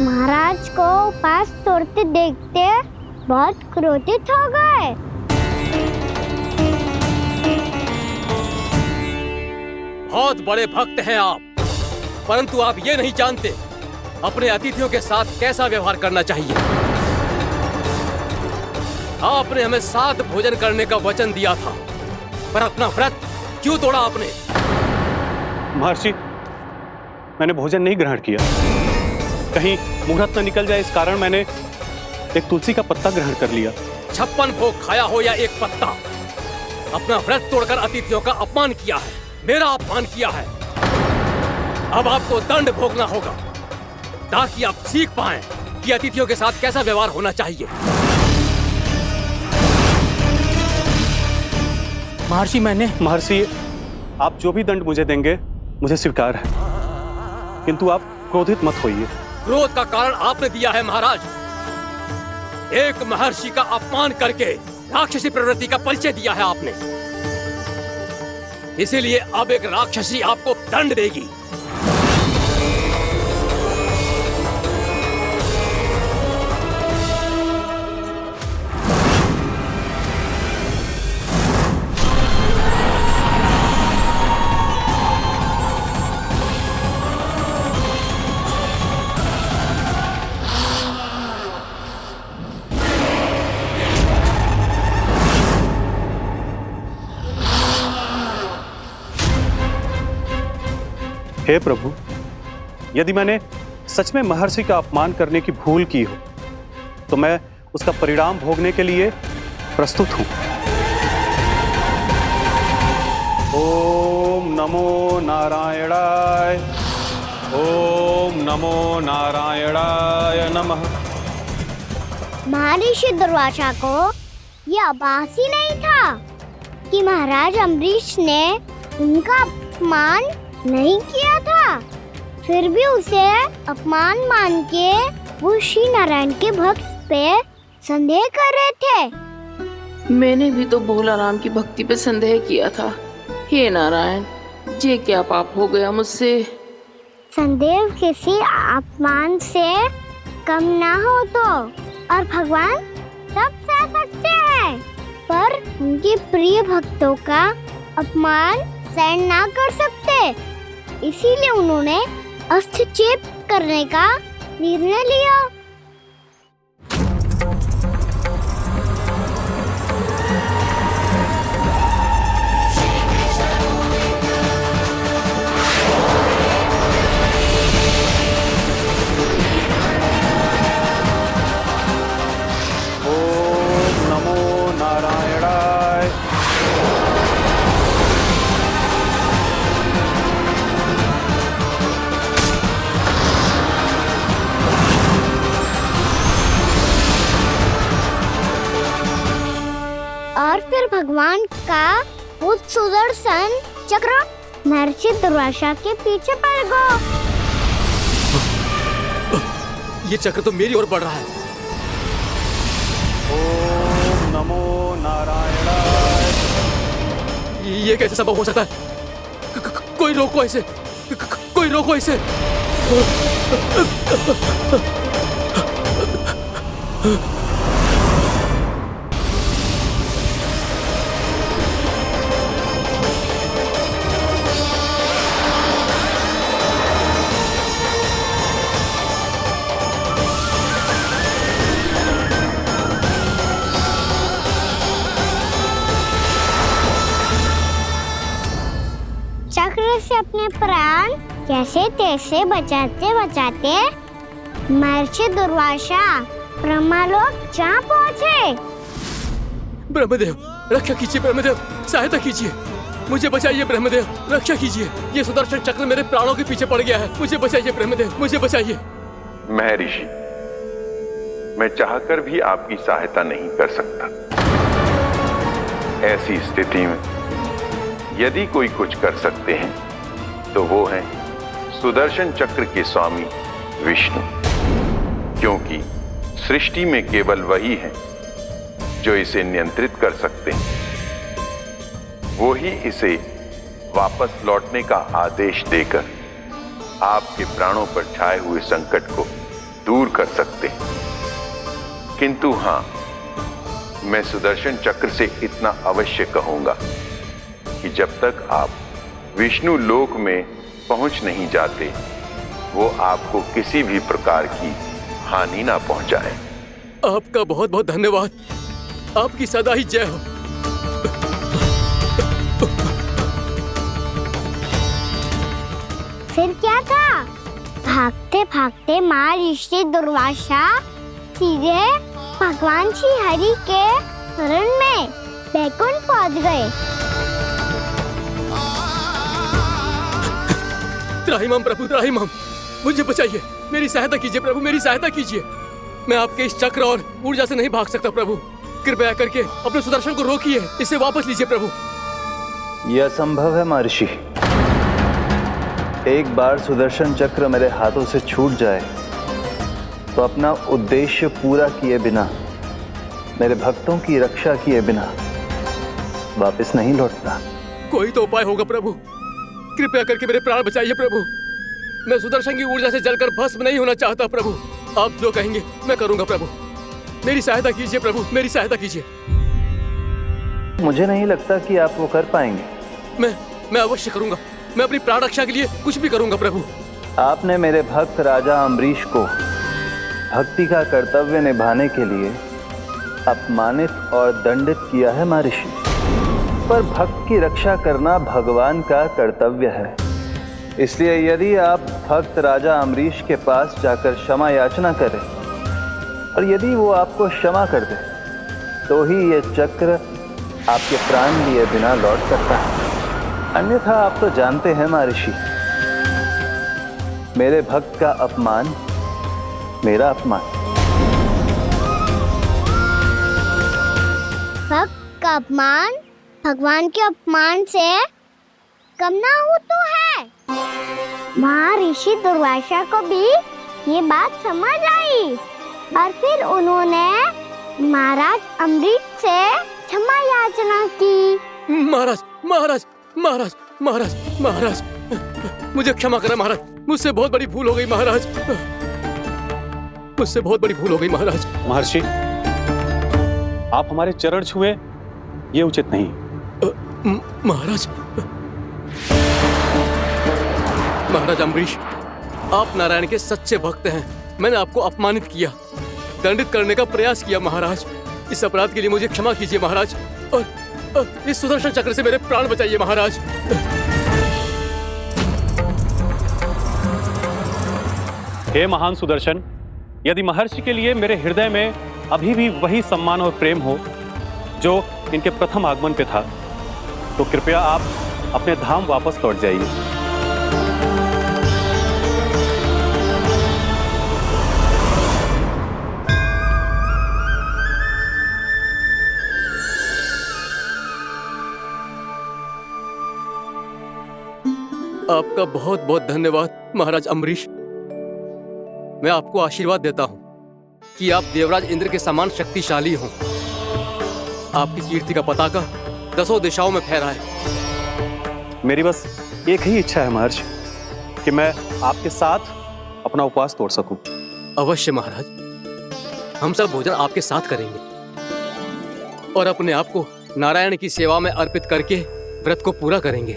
महाराज को उपास तोड़ते देखते बहुत क्रोधित हो गए। बहुत बड़े भक्त हैं आप, परंतु आप ये नहीं जानते अपने अतिथियों के साथ कैसा व्यवहार करना चाहिए। आपने हमें साथ भोजन करने का वचन दिया था, पर अपना व्रत क्यों तोड़ा आपने? महर्षि, मैंने भोजन नहीं ग्रहण किया। कहीं मुहूर्त न निकल जाए इस कारण मैंने एक तुलसी का पत्ता ग्रहण कर लिया। 56 भोग खाया हो या एक पत्ता, अपना व्रत तोड़कर अतिथियों का अपमान किया है, मेरा अपमान किया है। अब आपको दंड भोगना होगा ताकि आप सीख पाएं कि अतिथियों के साथ कैसा व्यवहार होना चाहिए। महर्षि, आप जो भी दंड मुझे देंगे मुझे स्वीकार है, किंतु आप क्रोधित मत होइए। क्रोध का कारण आपने दिया है महाराज। एक महर्षि का अपमान करके राक्षसी प्रवृत्ति का परिचय दिया है आपने। इसीलिए अब एक राक्षसी आपको दंड देगी। हे प्रभु, यदि मैंने सच में महर्षि का अपमान करने की भूल की हो तो मैं उसका परिणाम भोगने के लिए प्रस्तुत हूं। ओम नमो नारायणाय, ओम नमो नारायणाय नमः। महर्षि दुर्वासा को यह आभास ही नहीं था कि महाराज अम्बरीश ने उनका अपमान नहीं किया था। फिर भी उसे अपमान मान के वो श्री नारायण के भक्त पे संदेह कर रहे थे। मैंने भी तो भोला राम की भक्ति पे संदेह किया था। हे नारायण, ये क्या पाप हो गया मुझसे। संदेह किसी अपमान से कम ना हो तो, और भगवान सब सह सकते हैं, पर उनके प्रिय भक्तों का अपमान सहन ना कर सकते। इसीलिए उन्होंने अस्थिचेप करने का निर्णय लिया। ओम नमो नारायणाय। और फिर भगवान का वो सुदर्शन चक्र महर्षि दुर्वासा के पीछे पड़ गया। ये चक्र तो मेरी ओर बढ़ रहा है। ओम नमो नारायणाय। ये कैसे संभव हो सकता है? कोई रोको इसे, कोई रोको इसे। चक्र से अपने प्राण कैसे तैसे बचाते बचाते महर्षि दुर्वासा ब्रह्मलोक जा पहुँचे। ब्रह्मदेव, रक्षा कीजिए। ब्रह्मदेव, सहायता कीजिए। मुझे बचाइए ब्रह्मदेव, रक्षा कीजिए। ये सुदर्शन चक्र मेरे प्राणों के पीछे पड़ गया है। मुझे बचाइए ब्रह्मदेव, मुझे बचाइए। महर्षि, मैं चाहकर भी आपकी सहायता नहीं कर सकता। ऐसी स्थिति में यदि कोई कुछ कर सकते हैं तो वो है सुदर्शन चक्र के स्वामी विष्णु, क्योंकि सृष्टि में केवल वही है जो इसे नियंत्रित कर सकते हैं। वो ही इसे वापस लौटने का आदेश देकर आपके प्राणों पर छाए हुए संकट को दूर कर सकते हैं। किंतु हां, मैं सुदर्शन चक्र से इतना अवश्य कहूंगा कि जब तक आप विष्णु लोक में पहुंच नहीं जाते, वो आपको किसी भी प्रकार की हानि ना पहुंचाए। आपका बहुत बहुत धन्यवाद। आपकी सदा ही जय हो। फिर क्या था? भागते भागते महर्षि दुर्वासा सीधे भगवान श्री हरि के शरण में बैकुंठ पहुंच गए। त्राहिमाम प्रभु, त्राहिमाम, मुझे बचाइए। मेरी सहायता कीजिए प्रभु, मेरी सहायता कीजिए। मैं आपके इस चक्र और ऊर्जा से नहीं भाग सकता प्रभु। कृपया करके अपने सुदर्शन को रोकिए, इसे वापस लीजिए प्रभु। यह असंभव है महर्षि। एक बार सुदर्शन चक्र मेरे हाथों से छूट जाए तो अपना उद्देश्य पूरा किए बिना, मेरे भक्तों की रक्षा किए बिना वापस नहीं लौटता। कोई तो उपाय होगा प्रभु, कृपया करके मेरे प्राण बचाइए प्रभु। मैं सुदर्शन की ऊर्जा से जलकर भस्म नहीं होना चाहता प्रभु। आप जो कहेंगे मैं करूंगा प्रभु। मेरी सहायता कीजिए प्रभु, मेरी सहायता कीजिए। मुझे नहीं लगता कि आप वो कर पाएंगे। मैं अवश्य करूंगा। मैं अपनी प्राण रक्षा के लिए कुछ भी करूंगा प्रभु। आपने मेरे भक्त राजा अम्बरीश को भक्ति का कर्तव्य निभाने के लिए अपमानित और दंडित किया है महर्षि, पर भक्त की रक्षा करना भगवान का कर्तव्य है। इसलिए यदि आप भक्त राजा अम्बरीश के पास जाकर क्षमा याचना करें और यदि वो आपको क्षमा कर दे तो ही ये चक्र आपके प्राण लिए बिना लौट सकता है। अन्यथा आप तो जानते हैं महर्षि, मेरे भक्त का अपमान मेरा अपमान। भक्त का अपमान भगवान के अपमान से कम ना हो तो है। महर्षि दुर्वासा को भी ये बात समझ आई और फिर उन्होंने महाराज अम्बरीश से क्षमा याचना की। महाराज महाराज महाराज महाराज महाराज मुझे क्षमा करें महाराज, मुझसे बहुत बड़ी भूल हो गई महाराज, मुझसे बहुत बड़ी भूल हो गई महाराज। महर्षि, आप हमारे चरण छुए ये उचित नहीं। महाराज महाराज अम्बरीश, आप नारायण के सच्चे भक्त हैं। मैंने आपको अपमानित किया, दंडित करने का प्रयास किया महाराज। इस अपराध के लिए मुझे क्षमा कीजिए महाराज और इस सुदर्शन चक्र से मेरे प्राण बचाइए महाराज। हे महान सुदर्शन, यदि महर्षि के लिए मेरे हृदय में अभी भी वही सम्मान और प्रेम हो जो इनके प्रथम आगमन पे था, तो कृपया आप अपने धाम वापस लौट जाइए। आपका बहुत बहुत धन्यवाद महाराज अम्बरीश। मैं आपको आशीर्वाद देता हूं कि आप देवराज इंद्र के समान शक्तिशाली हों। आपकी कीर्ति का पताका 10 दिशाओं में फहराए। मेरी बस एक ही इच्छा है महर्षि कि मैं आपके साथ अपना उपवास तोड़ सकूं। अवश्य महाराज, हम सब भोजन आपके साथ करेंगे और अपने आप को नारायण की सेवा में अर्पित करके व्रत को पूरा करेंगे,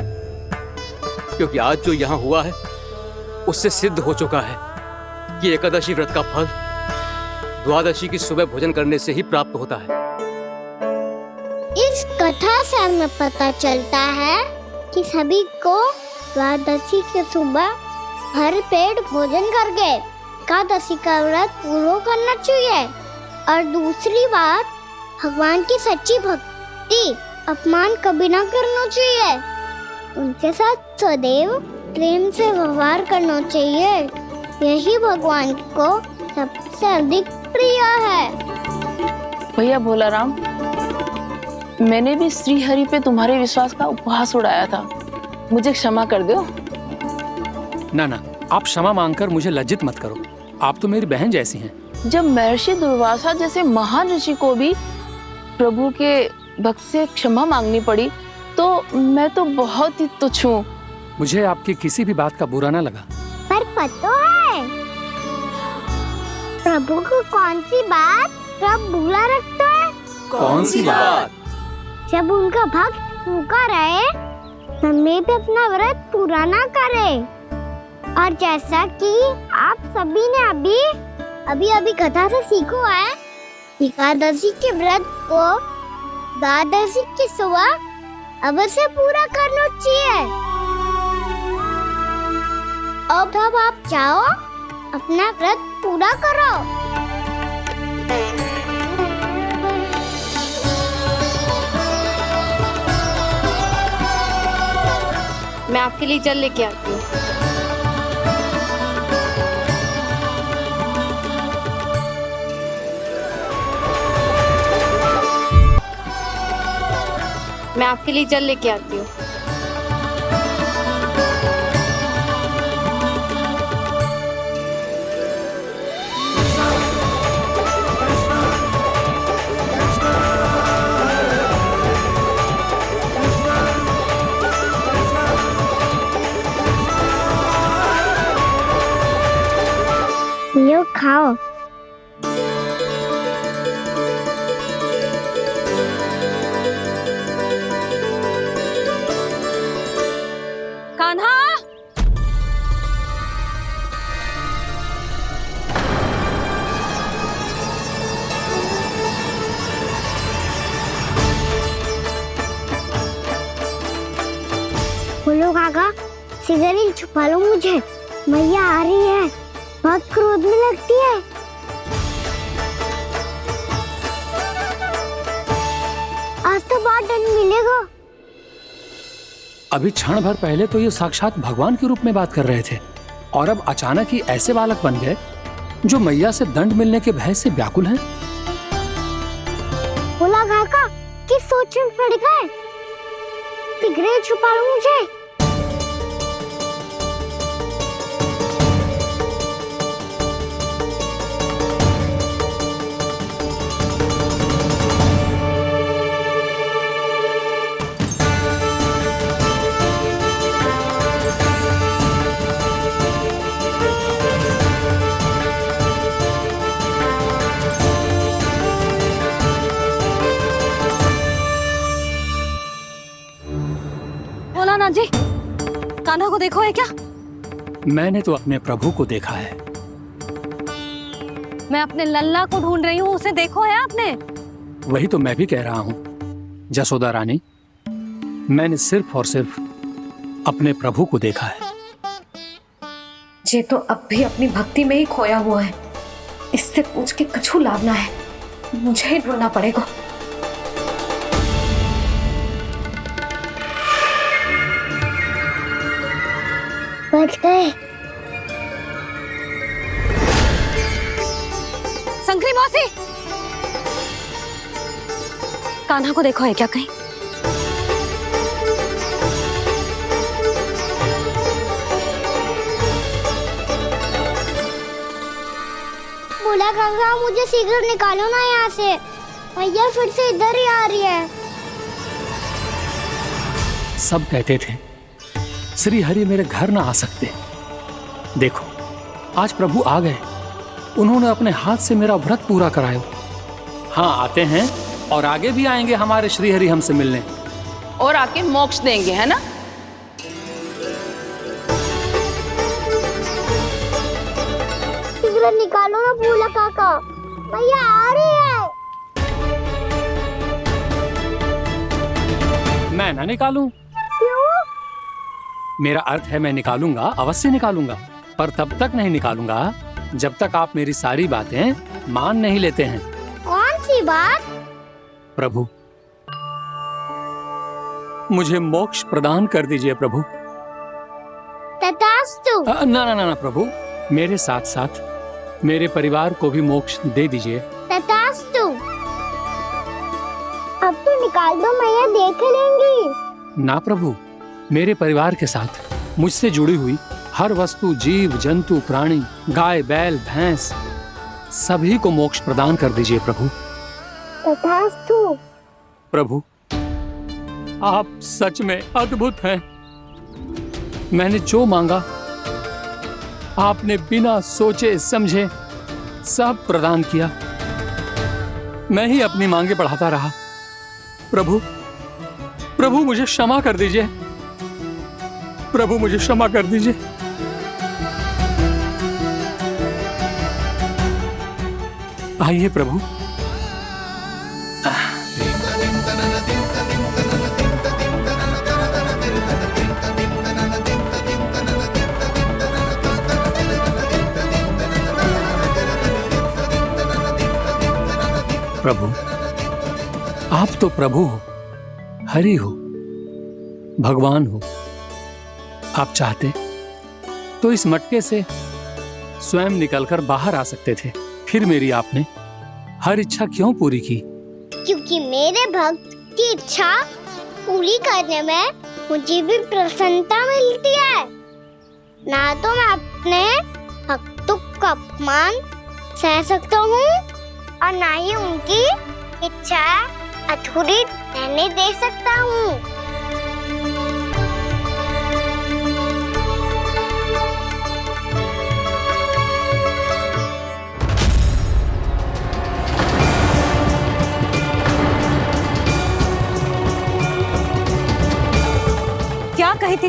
क्योंकि आज जो यहाँ हुआ है उससे सिद्ध हो चुका है कि एकादशी व्रत का फल द्वादशी की सुबह भोजन करने से ही प्राप्त होता है। इस कथा से हमें पता चलता है कि सभी को द्वादशी के सुबह भर पेट भोजन करके एकादशी का व्रत पूरा करना चाहिए। और दूसरी बात, भगवान की सच्ची भक्ति अपमान कभी ना करना चाहिए। उनके साथ सदैव प्रेम से व्यवहार करना चाहिए। यही भगवान को सबसे अधिक प्रिय है। भैया भोलाराम, मैंने भी श्री हरि पे तुम्हारे विश्वास का उपहास उड़ाया था, मुझे क्षमा कर दो। ना ना, आप क्षमा मांगकर मुझे लज्जित मत करो, आप तो मेरी बहन जैसी हैं। जब महर्षि दुर्वासा जैसे महान ऋषि को भी प्रभु के भक्त से क्षमा मांगनी पड़ी तो मैं तो बहुत ही तुच्छ हूँ। मुझे आपकी किसी भी बात का बुरा ना लगा। पर पता है प्रभु को कौन सी बात कब बुरा रखता है? कौन सी बात? जब उनका भक्त भूखा रहे, हमें भी अपना व्रत पूरा ना करे। और जैसा कि आप सभी ने अभी कथा से सीखो है, एकादशी के व्रत को द्वादशी की सुबह अवश्य पूरा करना चाहिए। अब आप जाओ, अपना व्रत पूरा करो। मैं आपके लिए जल लेके आती हूँ। मैं आपके लिए जल लेके आती हूँ। खाओ। कान्हा, बोलो काका, सिगरेट छुपा लो मुझे, मैया आ रही है, बहुत क्रोध में लगती है। आज तो बहुत दंड मिलेगा। अभी क्षण भर पहले तो ये साक्षात भगवान के रूप में बात कर रहे थे और अब अचानक ही ऐसे बालक बन गए जो मैया से दंड मिलने के भय से व्याकुल हैं। बोला काका, किस सोच में पड़ गए? सिगरेट छुपा लो मुझे। भोलानाथ जी, कान्हा को देखो है क्या? मैंने तो अपने प्रभु को देखा है। मैं अपने लल्ला को ढूंढ रही हूँ, उसे देखो है आपने? वही तो मैं भी कह रहा हूँ जसोदा रानी, मैंने सिर्फ और सिर्फ अपने प्रभु को देखा है। ये तो अब भी अपनी भक्ति में ही खोया हुआ है, इससे पूछ के कछु लाभ ना है, मुझे ही ढूंढना पड़ेगा। बच गए। संकरी मौसी, कान्हा को देखो है क्या कहीं? बोला काका, मुझे सिगरेट निकालो ना यहाँ से, भैया फिर से इधर ही आ रही है। सब कहते थे श्री हरि मेरे घर ना आ सकते। देखो आज प्रभु आ गए, उन्होंने अपने हाथ से मेरा व्रत पूरा कराया। हाँ, आते हैं और आगे भी आएंगे हमारे श्री हरि हमसे मिलने और आके मोक्ष देंगे, है ना? सिगरेट निकालो ना बोला काका, भैया आ रही है। मैं ना निकालूं? क्यों? मेरा अर्थ है मैं निकालूंगा, अवश्य निकालूंगा, पर तब तक नहीं निकालूंगा जब तक आप मेरी सारी बातें मान नहीं लेते हैं। कौन सी बात? प्रभु, मुझे मोक्ष प्रदान कर दीजिए प्रभु। तथास्तु। ना ना ना प्रभु, मेरे साथ साथ मेरे परिवार को भी मोक्ष दे दीजिए। तथास्तु। अब तो निकाल दो, मैया देख लेंगी। ना प्रभु, मेरे परिवार के साथ मुझसे जुड़ी हुई हर वस्तु, जीव जंतु, प्राणी, गाय बैल भैंस, सभी को मोक्ष प्रदान कर दीजिए प्रभु। तथास्तु। प्रभु, आप सच में अद्भुत हैं। मैंने जो मांगा आपने बिना सोचे समझे सब प्रदान किया। मैं ही अपनी मांगे बढ़ाता रहा। प्रभु, प्रभु मुझे क्षमा कर दीजिए। प्रभु मुझे क्षमा कर दीजिए। आइए प्रभु। प्रभु, आप तो प्रभु हो, हरि हो, भगवान हो। आप चाहते तो इस मटके से स्वयं निकलकर बाहर आ सकते थे, फिर मेरी आपने हर इच्छा क्यों पूरी की? क्योंकि मेरे भक्त की इच्छा पूरी करने में मुझे भी प्रसन्नता मिलती है। ना तो मैं अपने भक्तों का अपमान सह सकता हूँ और ना ही उनकी इच्छा अधूरी रहने दे सकता हूँ।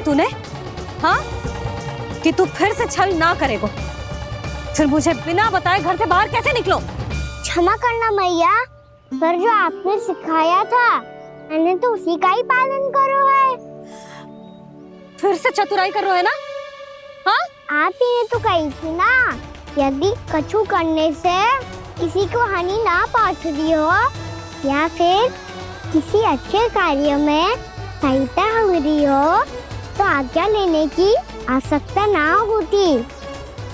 नहीं तूने? हाँ, कि तू फिर से छल ना करेगो। फिर मुझे बिना बताए घर से बाहर कैसे निकलो? क्षमा करना मैया, पर जो आपने सिखाया था मैंने तो उसी का ही पालन करो है। फिर से चतुराई कर रहे हो है ना? हाँ, आप ही ने तो कही थी ना, यदि कछु करने से किसी को हानि ना पहुंचती हो या फिर किसी अच्छे कार्य में सहायता हो रही हो तो आज्ञा लेने की आवश्यकता ना होती।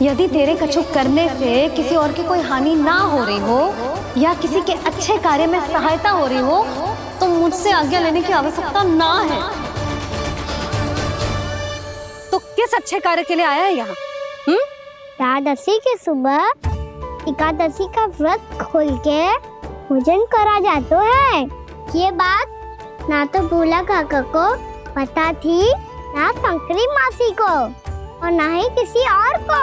यदि तेरे कछु करने से किसी और की कोई हानि ना हो रही हो या किसी के अच्छे कार्य में सहायता हो रही हो तो मुझसे आज्ञा लेने की आवश्यकता ना है। तो किस अच्छे कार्य के लिए आया है यहाँ? द्वादशी के सुबह एकादशी का व्रत खोल के भोजन करा जाता है। ये बात ना तो भोला काका को पता थी, ना शंकरी मासी को और ना ही किसी और को।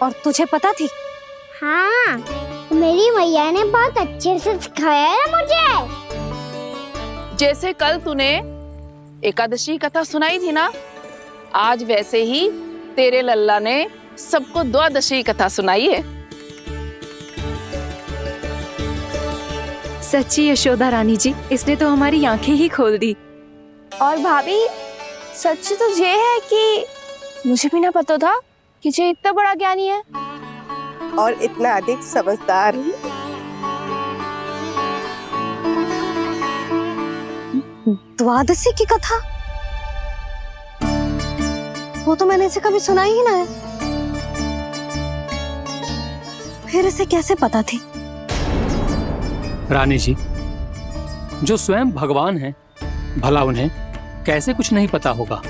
और तुझे पता थी? हाँ, मेरी मैया ने बहुत अच्छे से सिखाया है मुझे। जैसे कल तूने एकादशी कथा सुनाई थी ना, आज वैसे ही तेरे लल्ला ने सबको द्वादशी कथा सुनाई है। सच्ची यशोदा रानी जी, इसने तो हमारी आंखें ही खोल दी। और भाभी, सच तो ये है कि मुझे भी ना पता था कि ये इतना बड़ा ज्ञानी है और इतना अधिक समझदार। द्वादशी की कथा? वो तो मैंने इसे कभी सुना ही ना है। फिर इसे कैसे पता थी? रानी जी, जो स्वयं भगवान हैं, भला उन्हें कैसे कुछ नहीं पता होगा।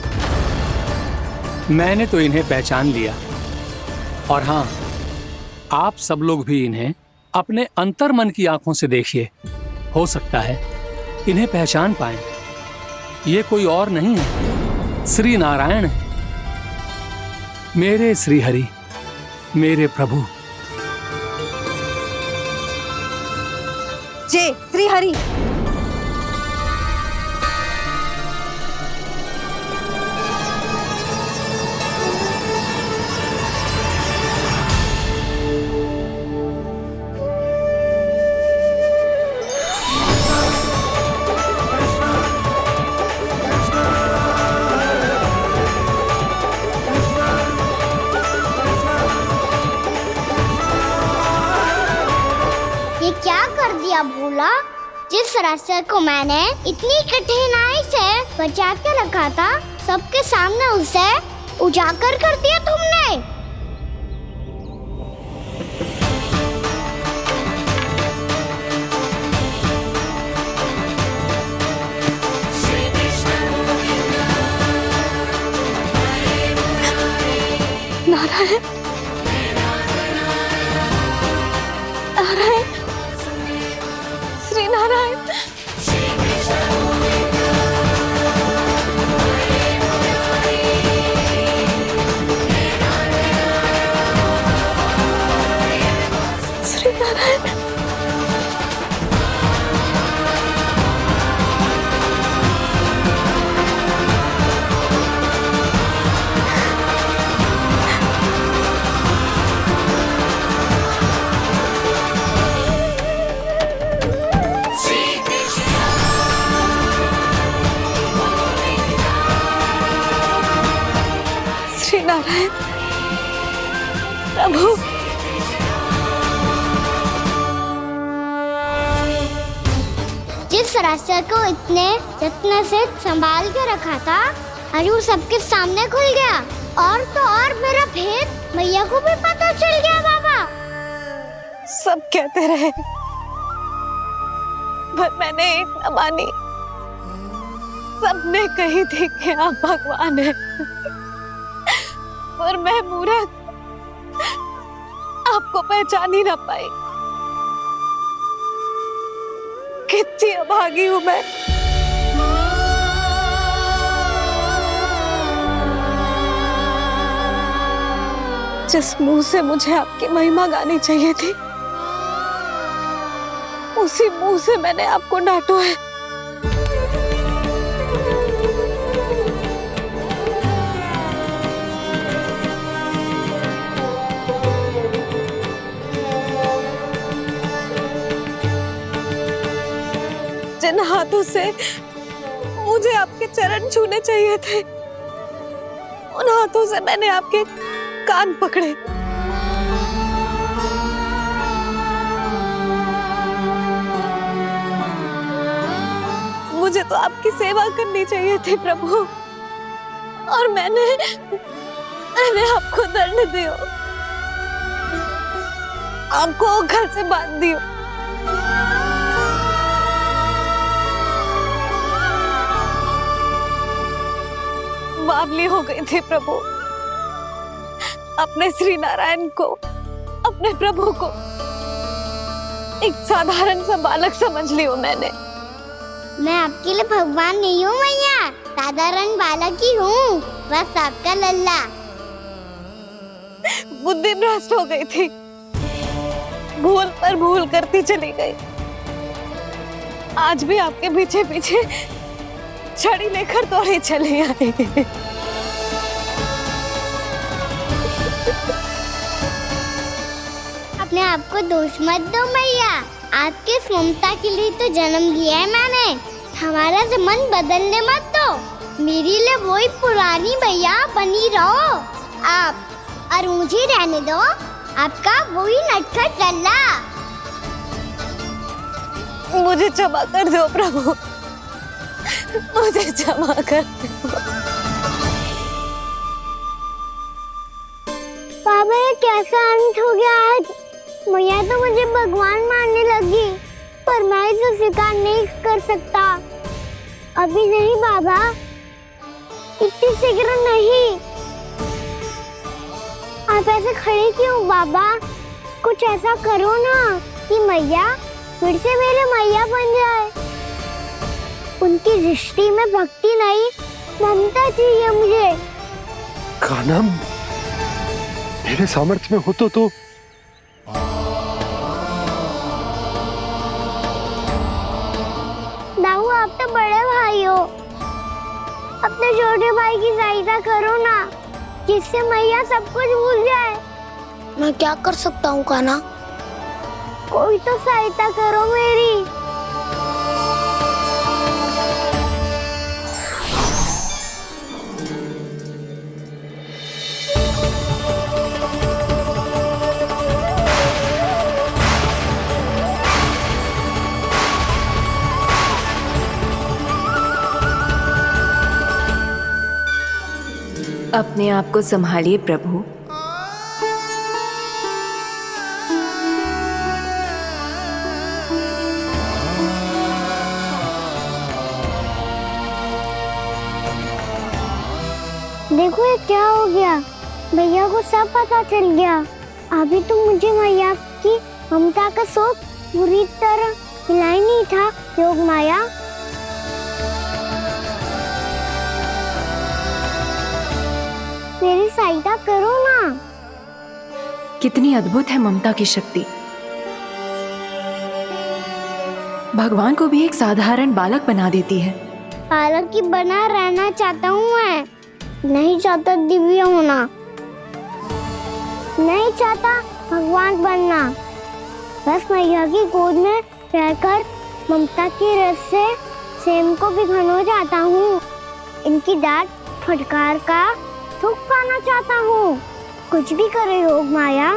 मैंने तो इन्हें पहचान लिया, और हाँ, आप सब लोग भी इन्हें अपने अंतर मन की आंखों से देखिए, हो सकता है इन्हें पहचान पाएं। ये कोई और नहीं है, श्री नारायण है, मेरे श्री हरि, मेरे प्रभु। जय श्री हरि। ये क्या कर दिया भोला? जिस रास्ते को मैंने इतनी कठिनाई से बचा के रखा था, सबके सामने उसे उजागर कर दिया तुमने। नारायण, नारायण, श्री नारायण। श्री नारायण। श्री नारायण प्रभु। जिस रास्ते को इतने यत्न से संभाल के रखा था, आज वो सबके सामने खुल गया। और तो और मेरा भेद मैया को भी पता चल गया। बाबा सब कहते रहे, पर मैंने एक न मानी। सबने कही थी कि आप भगवान हैं, पर मैं मूर्ख आपको पहचान ही ना पाई। कितनी अभागी हूं मैं। जिस मुंह से मुझे आपकी महिमा गानी चाहिए थी, उसी मुंह से मैंने आपको डांटा है। उन हाथों से मुझे आपके चरण छूने चाहिए थे। उन हाथों से मैंने आपके कान पकड़े। मुझे तो आपकी सेवा करनी चाहिए थी प्रभु, और मैंने आपको दंड दियो, आपको घर से बांध दियो। बावली हो गई थी प्रभु। अपने श्री नारायण को, अपने प्रभु को एक साधारण सा बालक समझ लियो मैंने। मैं आपके लिए भगवान नहीं हूँ मैया, साधारण बालक ही हूँ, बस आपका लल्ला। बुद्धि भ्रष्ट हो गई थी, भूल पर भूल करती चली गई। आज भी आपके पीछे पीछे छड़ी लेकर दौड़े चले आए। अपने आप को दोष मत दो मैया, आपके इस ममता के लिए तो जन्म लिया है मैंने। हमारा से मन बदलने मत दो, मेरे लिए वही पुरानी मैया बनी रहो आप, और मुझे रहने दो आपका वही नटखट लल्ला। मुझे क्षमा कर दो प्रभु, मुझे क्षमा कर दो। बाबा ये कैसा अंत हो गया आज? मैया तो मुझे भगवान मानने लगी, पर मैं इसे स्वीकार नहीं कर सकता। अभी नहीं बाबा, इतनी शीघ्र नहीं। आप ऐसे खड़े क्यों बाबा? कुछ ऐसा करो ना कि मैया फिर से मेरे मैया बन जाए। उनकी दृष्टि में भक्ति नहीं, ममता चाहिए मुझे। कान्हा, मेरे सामर्थ्य में हो तो दाऊ, आप तो बड़े भाई हो, अपने छोटे भाई की सहायता करो ना, जिससे मैया सब कुछ भूल जाए। मैं क्या कर सकता हूँ कान्हा? कोई तो सहायता करो मेरी। अपने आप को संभालिए प्रभु। देखो ये क्या हो गया, भैया को सब पता चल गया। अभी तो मुझे मैया की ममता का शौक पूरी तरह हिला ही नहीं था। योग माया, मेरी सहायता करो ना। कितनी अद्भुत है ममता की शक्ति। भगवान को भी एक साधारण बालक बना देती है। बालक की बना रहना चाहता हूँ मैं, नहीं चाहता दिव्य होना, नहीं चाहता भगवान बनना। बस मैया की गोद में रहकर ममता की रस से सेम को भिगोना चाहता हूँ। इनकी डांट फटकार का सुख पाना चाहता हूँ। कुछ भी करे योग माया,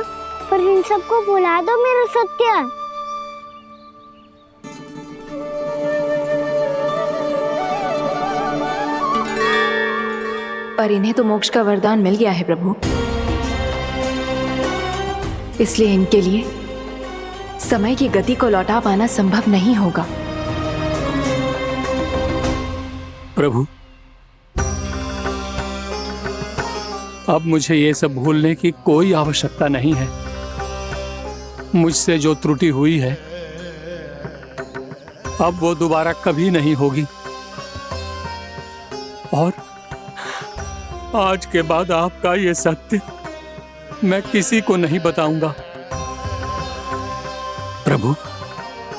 पर इन सबको भुला दो मेरा सत्य। पर इन्हें तो मोक्ष का वरदान मिल गया है प्रभु, इसलिए इनके लिए समय की गति को लौटा पाना संभव नहीं होगा। प्रभु, अब मुझे ये सब भूलने की कोई आवश्यकता नहीं है। मुझसे जो त्रुटि हुई है अब वो दोबारा कभी नहीं होगी, और आज के बाद आपका ये सत्य मैं किसी को नहीं बताऊंगा प्रभु,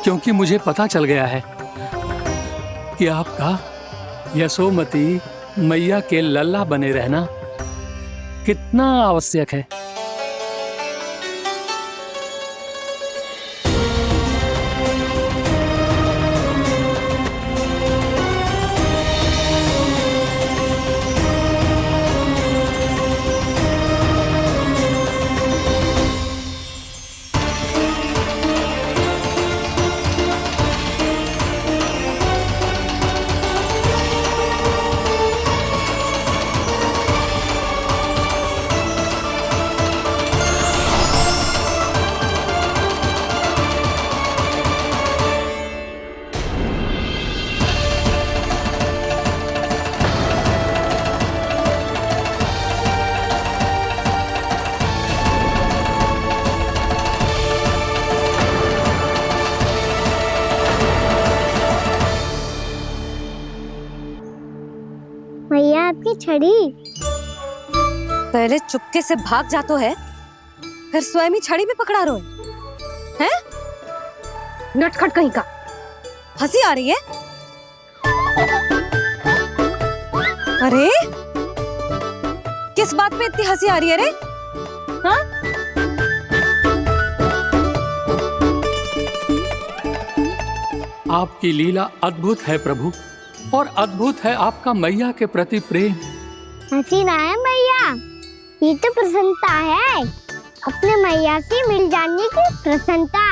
क्योंकि मुझे पता चल गया है कि आपका यशोमती मैया के लल्ला बने रहना कितना आवश्यक है। छड़ी। पहले चुपके से भाग जातो है, फिर स्वयं ही छड़ी भी पकड़ा रोए हैं? नटखट कहीं का। हंसी आ रही है? अरे किस बात पे इतनी हंसी आ रही है रे? हाँ? आपकी लीला अद्भुत है प्रभु, और अद्भुत है आपका मैया के प्रति प्रेम। हंसी ना है मैया, ये तो प्रसन्नता है, अपने मैया से मिल जाने की प्रसन्नता।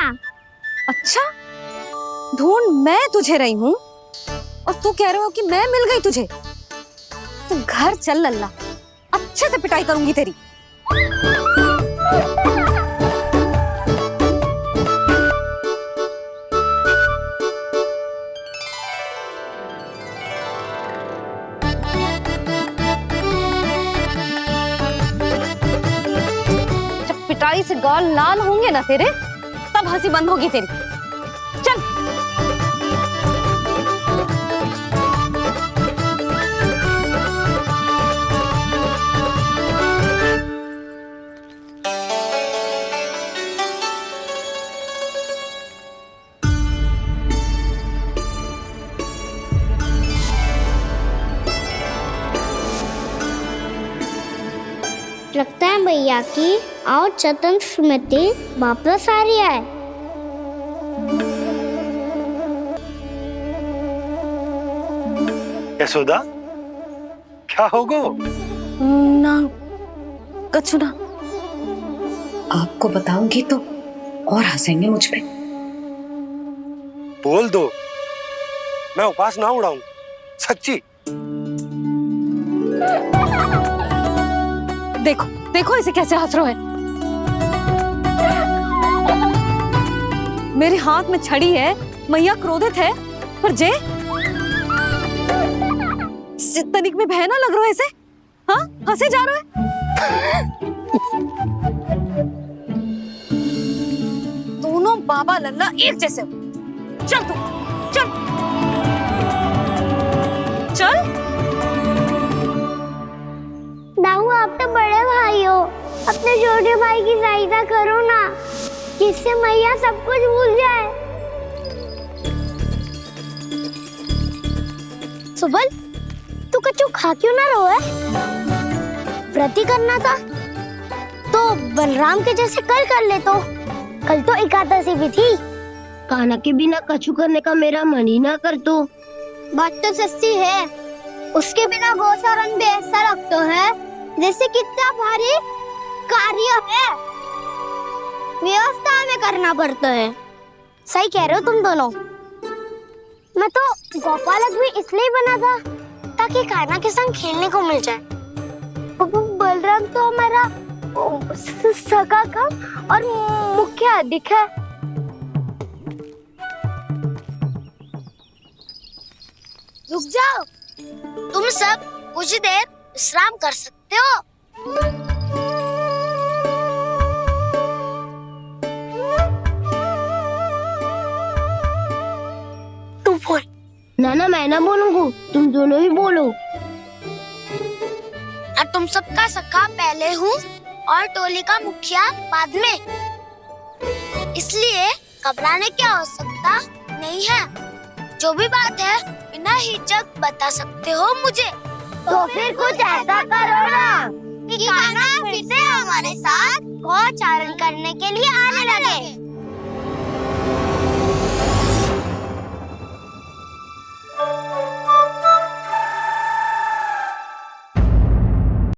अच्छा, ढूंढ मैं तुझे रही हूँ और तू कह रहे हो कि मैं मिल गई तुझे। तू घर चल लल्ला, अच्छे से पिटाई करूंगी तेरी। जब पिटाई से गाल लाल होंगे ना तेरे, तब हंसी बंद होगी तेरी। चल। लगता है भैया की और चतन स्मृति वापस आ रही है। यशोदा, क्या होगो? ना कछु ना। आपको बताऊंगी तो और हंसेंगे मुझ पे। बोल दो, मैं उपास ना उड़ाऊं, सच्ची। देखो देखो इसे कैसे हंस रहा है। मेरे हाथ में छड़ी है, मैया क्रोधित है, पर जे तनिक में बहना लग रहा है इसे। हाँ, हंसे जा रहा है। दोनों बाबा लल्ला एक जैसे हो। चल तू, चल चल। दाऊ, आप तो बड़े भाई हो, अपने छोटे भाई की सहायता करो ना, जिससे मैया सब कुछ भूल जाए। सुबल, तू कछु खा क्यों ना रोए? व्रत ही करना था तो बलराम के जैसे कल कर ले। तो कल तो एकादशी भी थी। खाना के बिना कछु करने का मेरा मन ही ना कर। तो बात तो सच्ची है, उसके बिना गोचारण भी ऐसा लगता है जैसे कितना भारी कार्य है, व्यवस्था में करना पड़ता है। सही कह रहे हो तुम दोनों। मैं तो गोपालक भी इसलिए बना था ताकि कान्हा के संग खेलने को मिल जाए। बलराम तो हमारा सगा कम और मुख्य अधिक है। रुक जाओ, तुम सब कुछ देर विश्राम कर सकते हो। तू बोल। ना मैं ना बोलूंगा, तुम दोनों ही बोलो। और तुम सबका सखा पहले हूँ और टोली का मुखिया बाद में, इसलिए घबराने की आवश्यकता नहीं है। जो भी बात है बिना हिचक बता सकते हो मुझे। तो फिर कुछ ऐसा करो ना कि कान्हा फिर से हमारे साथ गोचारण करने के लिए आने लगे।